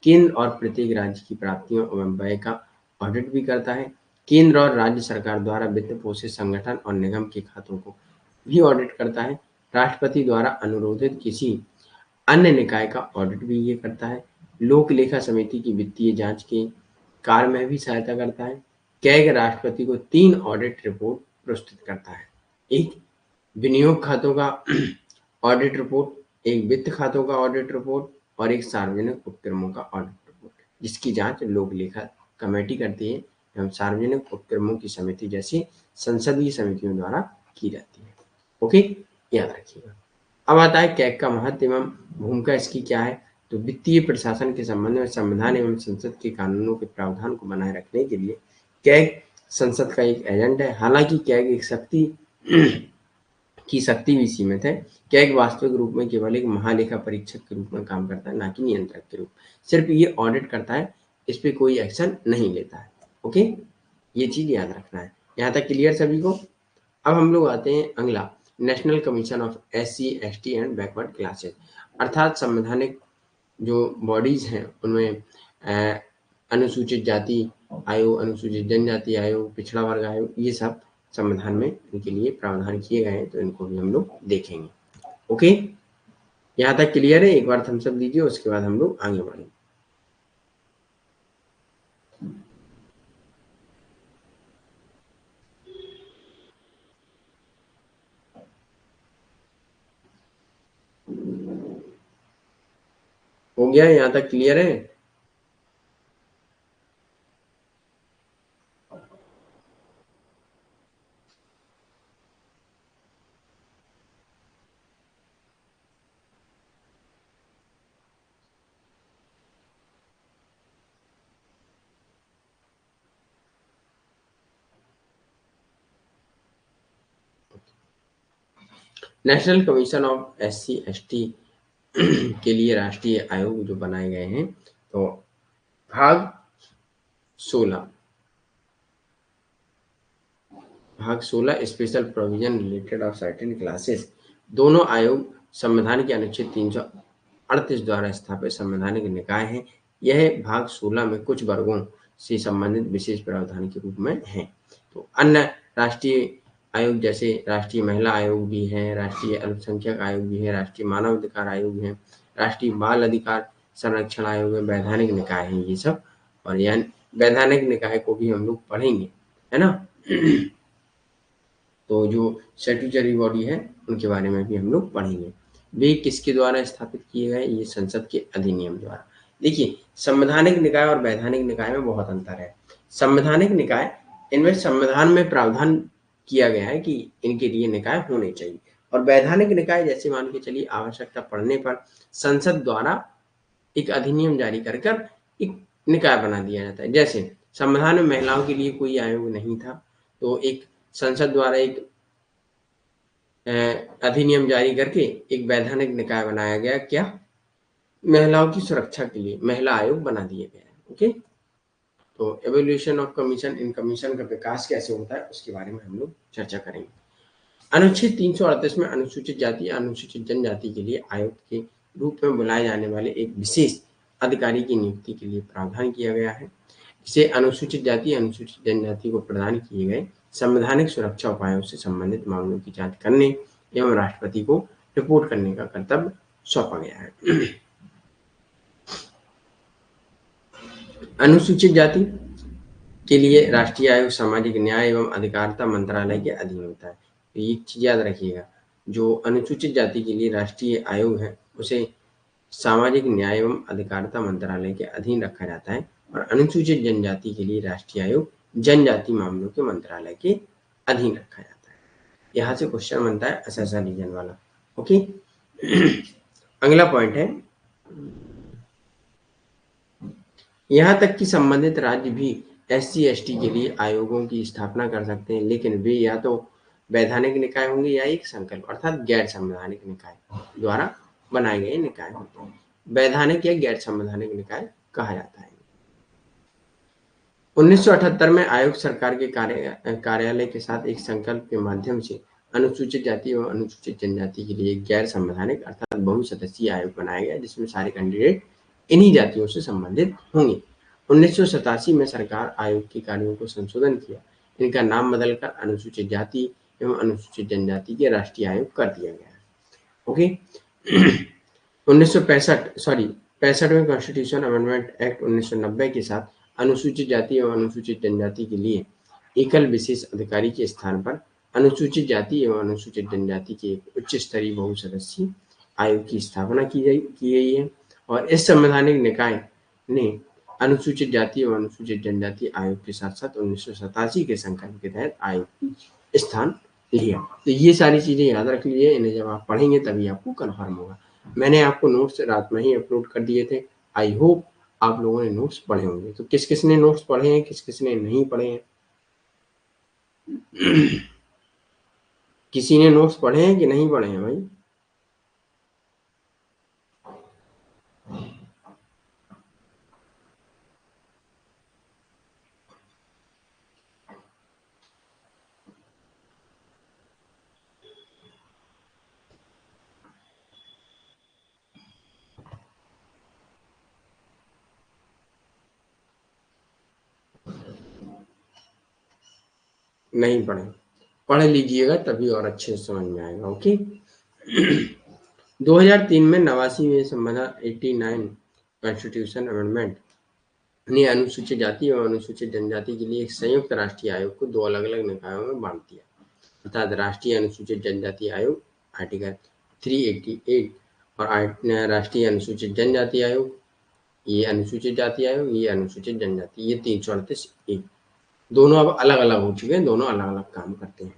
केंद्र और प्रत्येक राज्य की प्राप्तियों एवं व्यय का ऑडिट भी करता है। केंद्र और राज्य सरकार द्वारा वित्त पोषित संगठन और निगम के खातों को भी ऑडिट करता है। राष्ट्रपति द्वारा अनुरोधित किसी अन्य निकाय का ऑडिट भी ये करता है। लोक लेखा समिति की वित्तीय जांच के कार्य में भी सहायता करता है। कैग राष्ट्रपति को 3 ऑडिट रिपोर्ट प्रस्तुत करता है। एक विनियोग खातों का ऑडिट रिपोर्ट, एक वित्त खातों का ऑडिट रिपोर्ट और एक सार्वजनिक उपक्रमों का ऑडिट रिपोर्ट, जिसकी जांच लोक लेखा कमेटी करती है एवं सार्वजनिक उपक्रमों की समिति जैसी संसदीय समितियों द्वारा की जाती है। ओके, याद रखिएगा। अब आता है कैग का महत्व एवं भूमिका इसकी क्या है। तो वित्तीय प्रशासन के संबंध में संविधान एवं संसद के कानूनों के प्रावधान को बनाए रखने के लिए कैग संसद का एक एजेंट है। हालांकि कैग एक शक्ति की शक्ति भी सीमित है। कैग वास्तविक रूप में केवल एक महालेखा परीक्षक के रूप में काम करता है, ना कि नियंत्रक के रूप। सिर्फ ये ऑडिट करता है, इस पे कोई एक्शन नहीं लेता है। ओके, ये चीज याद रखना है। यहाँ तक क्लियर सभी को? अब हम लोग आते हैं अगला, national commission of SC ST and backward classes, अर्थात संवैधानिक जो बॉडीज हैं उनमें अनुसूचित जाति आयोग, अनुसूचित जनजाति आयोग, पिछड़ा वर्ग आयोग, ये सब संविधान में इनके लिए प्रावधान किए गए हैं, तो इनको भी हम लोग देखेंगे। ओके, यहाँ तक क्लियर है? एक बार थम्स अप दीजिए, उसके बाद हम लोग आगे बढ़ेंगे। हो गया? यहाँ तक क्लियर है? National commission of SC ST के लिए राष्ट्रीय आयोग जो बनाए गए हैं, तो भाग 16 special provision related of certain classes, दोनों आयोग संविधान के अनुच्छेद 338 द्वारा स्थापित संवैधानिक निकाय हैं। यह भाग 16 में कुछ वर्गों से संबंधित विशेष प्रावधान के रूप में हैं। तो अन्य राष्ट्रीय आयोग जैसे राष्ट्रीय महिला आयोग भी है, राष्ट्रीय अल्पसंख्यक आयोग भी है, राष्ट्रीय मानव अधिकार आयोग है, राष्ट्रीय बाल अधिकार संरक्षण आयोग है, वैधानिक निकाय है ये सब। और यह वैधानिक निकाय को भी हम लोग पढ़ेंगे, है ना। तो जो स्टैट्यूटरी बॉडी है उनके बारे में भी हम लोग पढ़ेंगे। वे किसके द्वारा स्थापित किए गए? ये संसद के अधिनियम द्वारा। देखिए, संवैधानिक निकाय और वैधानिक निकाय में बहुत अंतर है। संवैधानिक निकाय, इनमें संविधान में प्रावधान किया गया है कि इनके लिए निकाय होने चाहिए, और वैधानिक निकाय जैसे मान के चलिए आवश्यकता पड़ने पर संसद द्वारा एक अधिनियम जारी कर कर एक निकाय बना दिया जाता है। जैसे संविधान में महिलाओं के लिए कोई आयोग नहीं था, तो एक संसद द्वारा एक अधिनियम जारी करके एक वैधानिक निकाय बनाया गया, क्या? महिलाओं की सुरक्षा के लिए महिला आयोग बना दिए गए हैं। ओके, तो evolution of commission, in commission का विकास कैसे होता है उसके बारे में हम लोग चर्चा करेंगे। अनुच्छेद 338 में अनुसूचित जाति या अनुसूचित जनजाति के लिए आयोग के रूप में बुलाए जाने वाले एक विशेष अधिकारी की नियुक्ति के लिए प्रावधान किया गया है। इसे अनुसूचित जाति अनुसूचित जनजाति को प्रदान किए गए संवैधानिक सुरक्षा उपायों से संबंधित मामलों की जांच करने एवं राष्ट्रपति को रिपोर्ट करने का कर्तव्य सौंपा गया है। अनुसूचित जाति के लिए राष्ट्रीय आयोग सामाजिक न्याय एवं अधिकारिता मंत्रालय के अधीन होता है। तो ये चीज याद रखिएगा, जो अनुसूचित जाति के लिए राष्ट्रीय आयोग है उसे सामाजिक न्याय एवं अधिकारिता मंत्रालय के अधीन रखा जाता है, और अनुसूचित जनजाति के लिए राष्ट्रीय आयोग जनजाति मामलों के मंत्रालय के अधीन रखा जाता है। यहाँ से क्वेश्चन बनता है असर रीजन वाला। ओके, अगला पॉइंट है, यहाँ तक कि संबंधित राज्य भी SC ST के लिए आयोगों की स्थापना कर सकते हैं, लेकिन वे या तो वैधानिक निकाय होंगे या एक संकल्प अर्थात गैर संवैधानिक निकाय द्वारा बनाए गए निकाय होते हैं। वैधानिक या गैर संवैधानिक निकाय कहा जाता है। 1978 में आयोग सरकार के कार्यालय के साथ एक संकल्प के माध्यम से अनुसूचित जाति एवं अनुसूचित जनजाति के लिए गैर संवैधानिक अर्थात बहुसदस्यीय आयोग बनाया गया, जिसमें सारे कैंडिडेट इन्हीं जातियों से संबंधित होंगे। 1987 में सरकार आयोग के कार्यों को संशोधन किया, इनका नाम बदलकर अनुसूचित जाति एवं अनुसूचित जनजाति के राष्ट्रीय आयोग कर दिया गया। ओके, 65वें कॉन्स्टिट्यूशन अमेंडमेंट एक्ट 1990 के साथ अनुसूचित जाति एवं अनुसूचित जनजाति के लिए एकल विशेष अधिकारी के स्थान पर अनुसूचित जाति एवं अनुसूचित जनजाति के एक उच्च स्तरीय बहुसदस्यीय आयोग की स्थापना की गई है, और इस संवैधानिक निकाय ने अनुसूचित जाति एवं अनुसूचित जनजाति आयोग के साथ साथ 1987 के संकल्प के तहत आयोग की स्थान लिया। तो ये सारी चीजें याद रख लीजिए, इन्हें जब आप पढ़ेंगे तभी आपको कन्फर्म होगा। मैंने आपको नोट्स रात में ही अपलोड कर दिए थे, आई होप आप लोगों ने नोट्स पढ़े होंगे। तो किस किस ने नोट्स पढ़े हैं, किस किस ने नहीं पढ़े हैं? किसी ने नोट्स पढ़े हैं कि नहीं पढ़े हैं भाई? नहीं पढ़े, पढ़ लीजिएगा तभी और अच्छे से समझ में आएगा। ओके। 2003 में 89वें संविधान 89 कॉन्स्टिट्यूशन अमेंडमेंट ने अनुसूचित जाति एवं अनुसूचित जनजाति के लिए एक संयुक्त राष्ट्रीय आयोग को 2 अलग-अलग निकायों में बांट दिया, अर्थात राष्ट्रीय अनुसूचित जनजाति आयोग आर्टिकल 388 और राष्ट्रीय अनुसूचित जनजाति आयोग, ये अनुसूचित जाति आयोग, ये अनुसूचित जनजाति, ये 338 दोनों अब अलग-अलग हो चुके हैं, दोनों अलग-अलग काम करते हैं।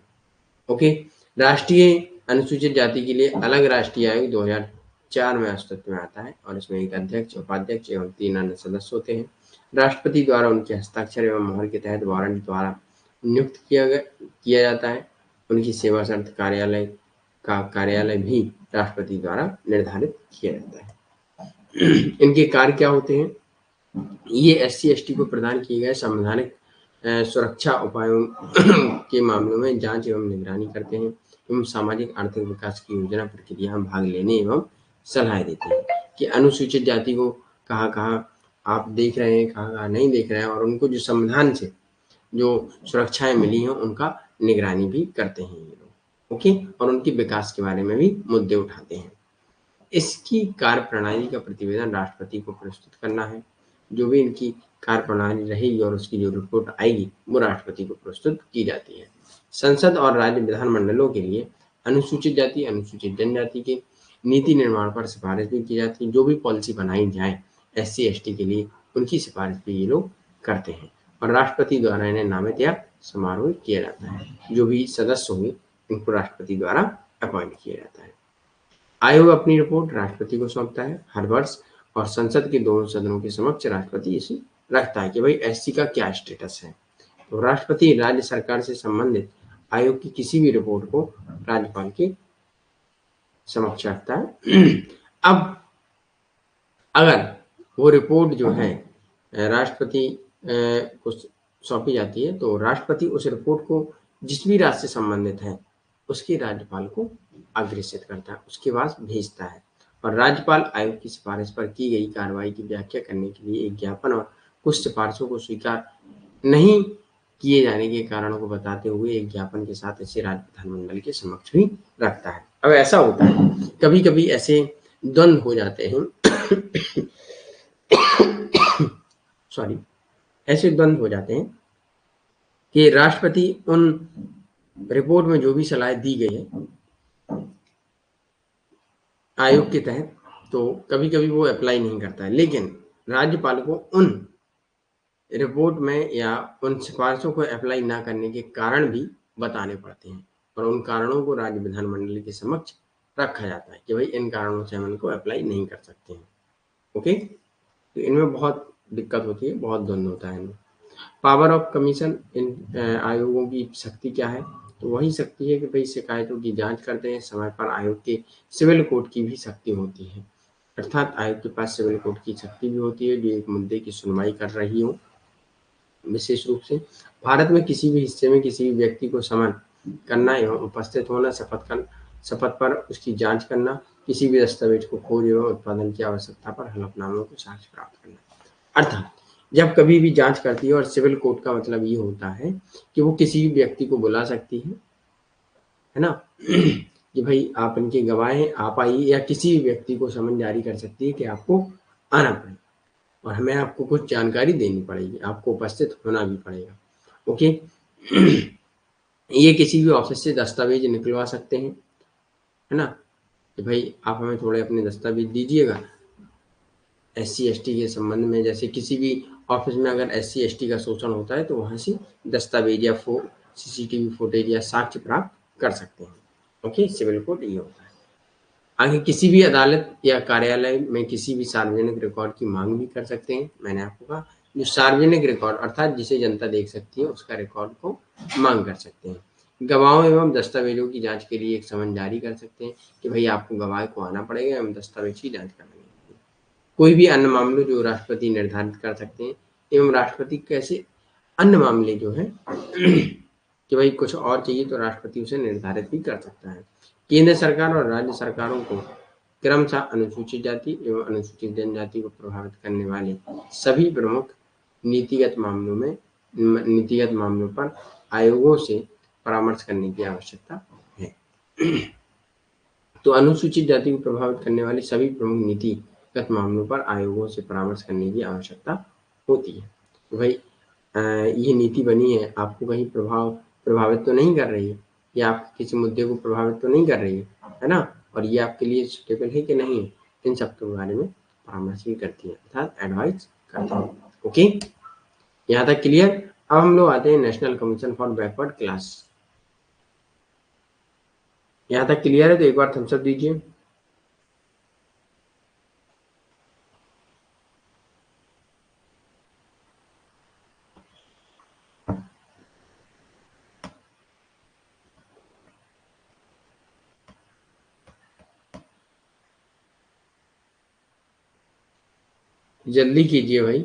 ओके। राष्ट्रीय अनुसूचित जाति के लिए अलग राष्ट्रीय आयोग 2004 में अस्तित्व में आता है और इसमें एक अध्यक्ष, उपाध्यक्ष एवं 3 अन्य सदस्य होते हैं। राष्ट्रपति द्वारा उनके हस्ताक्षर एवं मोहर के तहत वारंट द्वारा नियुक्त किया जाता है। उनकी सेवा शर्त कार्यालय भी राष्ट्रपति द्वारा निर्धारित किया जाता है। इनके कार्य क्या होते हैं? ये SC/ST को प्रदान किए गए संवैधानिक सुरक्षा उपायों के मामलों में जांच एवं निगरानी करते हैं एवं सामाजिक आर्थिक विकास की योजना प्रक्रिया में भाग लेने एवं सलाह देते हैं कि अनुसूचित जाति को कहाँ आप देख रहे हैं, कहाँ नहीं देख रहे हैं, और उनको जो संविधान से जो सुरक्षाएं मिली हैं उनका निगरानी भी करते हैं ये लोग। ओके। और उनके विकास के बारे में भी मुद्दे उठाते हैं। इसकी कार्यप्रणाली का प्रतिवेदन राष्ट्रपति को प्रस्तुत करना है। जो भी इनकी कार्यप्रणाली रहेगी और उसकी जो रिपोर्ट आएगी वो राष्ट्रपति को प्रस्तुत की जाती है। संसद और राज्य विधानमंडलों के लिए अनुसूचित जाति, अनुसूचित जनजाति के नीति निर्माण पर सिफारिश भी की जाती है। जो भी पॉलिसी बनाई जाए SC/ST के लिए, उनकी सिफारिश भी ये लोग करते हैं और राष्ट्रपति द्वारा इन्हें नामित या समारोह किया जाता है। जो भी सदस्य होंगे इनको राष्ट्रपति द्वारा अपॉइंट किया जाता है। आयोग अपनी रिपोर्ट राष्ट्रपति को सौंपता है हर वर्ष और संसद के दोनों सदनों के समक्ष राष्ट्रपति इसे रखता है कि भाई SC का क्या स्टेटस है। तो राष्ट्रपति राज्य सरकार से संबंधित आयोग की किसी भी रिपोर्ट को राज्यपाल के समक्ष रखता है। अब अगर वो रिपोर्ट जो है राष्ट्रपति को सौंपी जाती है तो राष्ट्रपति उस रिपोर्ट को जिस भी राज्य से संबंधित है उसके राज्यपाल को अग्रेसित करता है, उसके पास भेजता है और राज्यपाल आयोग की सिफारिश पर की गई कार्रवाई की व्याख्या करने के लिए एक ज्ञापन और कुछ सिफारिशों को स्वीकार नहीं किए जाने के कारणों को बताते हुए एक ज्ञापन के साथ इसे राज्य विधानमंडल के समक्ष भी रखता है। अब ऐसा होता है कभी कभी ऐसे द्वंद्व हो जाते हैं सॉरी ऐसे द्वंद्व हो जाते हैं कि राष्ट्रपति उन रिपोर्ट में जो भी सलाह दी गई है आयोग के तहत तो कभी कभी वो अप्लाई नहीं करता है, लेकिन राज्यपाल को उन रिपोर्ट में या उन सिफारिशों को अप्लाई ना करने के कारण भी बताने पड़ते हैं और उन कारणों को राज्य विधानमंडल के समक्ष रखा जाता है कि भाई इन कारणों से हम इनको अप्लाई नहीं कर सकते हैं। ओके। तो इनमें बहुत दिक्कत होती है, बहुत द्वंद्व होता है इनमें। पावर ऑफ कमीशन, इन आयोगों की शक्ति क्या है? तो वही शक्ति है कि भाई शिकायतों की जांच करते हैं। समय पर आयोग के सिविल कोर्ट की भी शक्ति होती है, अर्थात आयोग के पास सिविल कोर्ट की शक्ति भी होती है जो एक मुद्दे की सुनवाई कर रही हो। विशेष रूप से भारत में किसी भी हिस्से में किसी भी व्यक्ति को समन करना एवं उपस्थित होना, शपथ पर उसकी जांच करना, किसी भी दस्तावेज को खोज एवं उत्पादन की आवश्यकता पर हलफनामों को साक्ष्य प्राप्त करना। अर्थात जब कभी भी जांच करती है, और सिविल कोर्ट का मतलब ये होता है कि वो किसी भी व्यक्ति को बुला सकती है ना कि भाई आप इनके गवाह हैं, आप आइए, या किसी भी व्यक्ति को समन जारी कर सकती है कि आपको आना पड़ेगा और हमें आपको कुछ जानकारी देनी पड़ेगी, आपको उपस्थित होना भी पड़ेगा। ओके। ये किसी भी ऑफिस से दस्तावेज निकलवा सकते हैं, है ना, कि भाई आप हमें थोड़े अपने दस्तावेज दीजिएगा SC/ST के संबंध में। जैसे किसी भी ऑफिस में अगर SC/ST का शोषण होता है तो वहां से दस्तावेज या CCTV फुटेज या साक्ष्य प्राप्त कर सकते हैं। ओके। सिविल कोर्ट ये होता है। आगे किसी भी अदालत या कार्यालय में किसी भी सार्वजनिक रिकॉर्ड की मांग भी कर सकते हैं। मैंने आपको कहा जो सार्वजनिक रिकॉर्ड अर्थात जिसे जनता देख सकती है उसका रिकॉर्ड को मांग कर सकते हैं। गवाहों एवं दस्तावेजों की जांच के लिए एक समन जारी कर सकते हैं कि भाई आपको गवाह को आना पड़ेगा एवं दस्तावेज की जांच करनी है। कोई भी अन्य मामले जो राष्ट्रपति निर्धारित कर सकते हैं एवं राष्ट्रपति कैसे अन्य मामले जो है कि भाई कुछ और चाहिए तो राष्ट्रपति उसे निर्धारित भी कर सकता है। केंद्र सरकार और राज्य सरकारों को क्रमशः अनुसूचित जाति एवं अनुसूचित जनजाति को प्रभावित करने वाले सभी प्रमुख नीतिगत मामलों में नीतिगत मामलों पर आयोगों से परामर्श करने की आवश्यकता है। तो अनुसूचित जाति को प्रभावित करने वाले सभी प्रमुख नीतिगत मामलों पर आयोगों से परामर्श करने की आवश्यकता होती है। तो भाई ये नीति बनी है, आपको कहीं प्रभावित तो नहीं कर रही है, या आपके किसी मुद्दे को प्रभावित तो नहीं कर रही है ना? और ये आपके लिए सुटेबल है कि नहीं है, इन सब के बारे में परामर्श भी करती है, अर्थात एडवाइस करती है। ओके, यहाँ तक क्लियर। अब हम लोग आते हैं national commission for backward class. यहाँ तक क्लियर है तो एक बार थम्स अप दीजिए। जल्दी कीजिए भाई।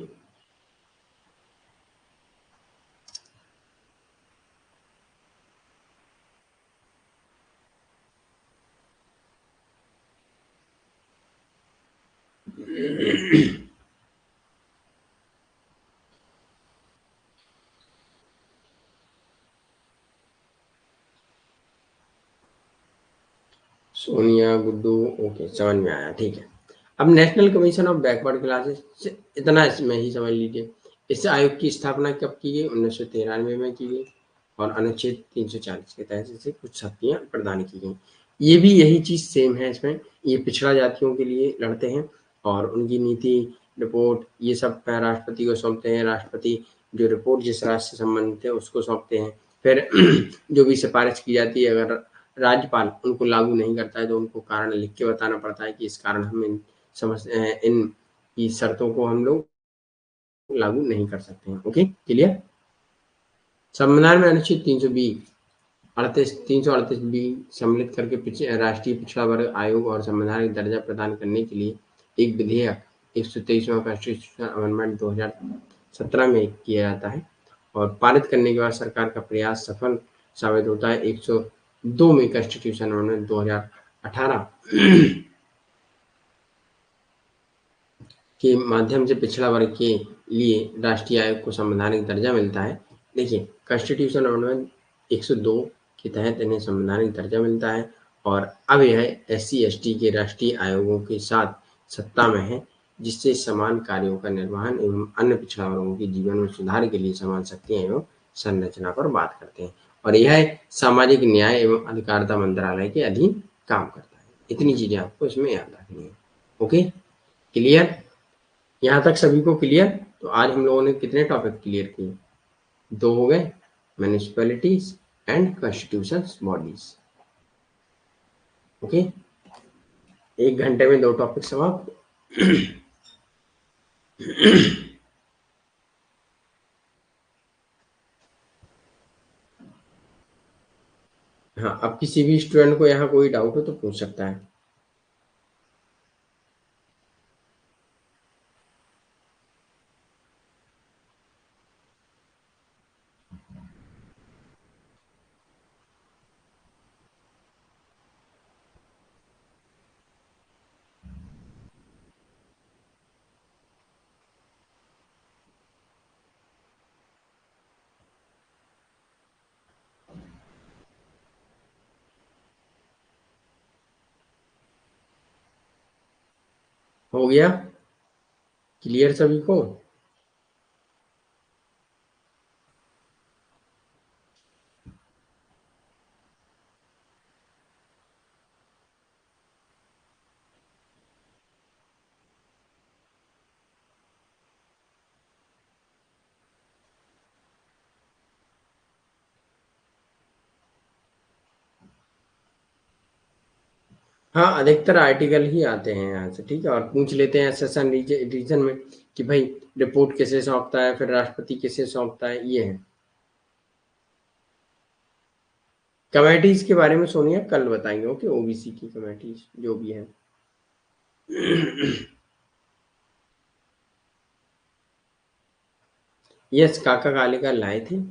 सोनिया, गुड्डू, ओके, समझ में आया, ठीक है। अब national commission of backward classes, इतना इसमें ही समझ लीजिए। इस आयोग की स्थापना कब की गई? 1993 में की गई, और अनुच्छेद 340 के तहत इसे कुछ शक्तियां प्रदान की गई। ये भी यही चीज सेम है इसमें। ये पिछड़ा जातियों के लिए लड़ते हैं, और उनकी नीति, रिपोर्ट, ये सब राष्ट्रपति को सौंपते हैं। राष्ट्रपति जो रिपोर्ट जिस राष्ट्र से संबंधित है उसको सौंपते हैं। फिर जो भी सिफारिश की जाती है, अगर राज्यपाल उनको लागू नहीं करता है तो उनको कारण लिख के बताना पड़ता है कि इस कारण हम इन की शर्तों को हम लोग लागू नहीं कर सकते हैं। Okay, clear. संविधान में अनुच्छेद 338 बी सम्मिलित करके राष्ट्रीय पिछड़ा वर्ग आयोग और संवैधानिक दर्जा प्रदान करने के लिए एक विधेयक 123वां कॉन्स्टिट्यूशनल अमेंडमेंट 2017 में किया जाता है, और पारित करने के बाद सरकार का प्रयास सफल साबित होता है। 102 में कॉन्स्टिट्यूशन अमेंडमेंट 2018 के माध्यम से पिछड़ा वर्ग के लिए राष्ट्रीय आयोग को संवैधानिक दर्जा मिलता है। देखिए, कॉन्स्टिट्यूशन अमेंडमेंट 102 के तहत इन्हें संवैधानिक दर्जा मिलता है, और अब यह SC/ST के राष्ट्रीय आयोगों के साथ सत्ता में है, जिससे समान कार्यों का निर्वहन एवं अन्य पिछड़ा वर्गों के जीवन में सुधार के लिए समान शक्तियां एवं संरचना पर बात करते हैं, और यह सामाजिक न्याय एवं अधिकारिता मंत्रालय के अधीन काम करता है। इतनी चीजें आपको इसमें याद रखनी है। Okay, clear. यहाँ तक सभी को क्लियर? तो आज हम लोगों ने कितने टॉपिक क्लियर किए? 2 हो गए, municipalities and constitution bodies. Okay, 1 घंटे में 2 टॉपिक समाप्त। हाँ, अब किसी भी स्टूडेंट को यहाँ कोई डाउट हो तो पूछ सकता है। हो गया क्लियर सभी को? हाँ, अधिकतर आर्टिकल ही आते हैं यहाँ से, ठीक है, और पूछ लेते हैं सेशन रीजन में कि भाई रिपोर्ट किसे सौंपता है, फिर राष्ट्रपति किसे सौंपता है, ये है। कमेटीज के बारे में सोनिया कल बताएंगे। ओके, ओबीसी की कमेटीज जो भी है। यस, काका कालिका लाए थे।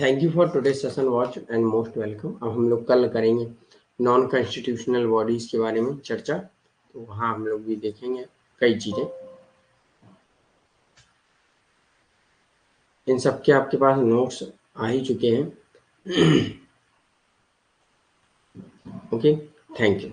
Thank you for today session watch and most welcome. अब हम लोग कल करेंगे नॉन कॉन्स्टिट्यूशनल बॉडीज के बारे में चर्चा, तो वहाँ हम लोग भी देखेंगे कई चीज़ें। इन सब के आपके पास नोट्स आ ही चुके हैं। Okay, thank you.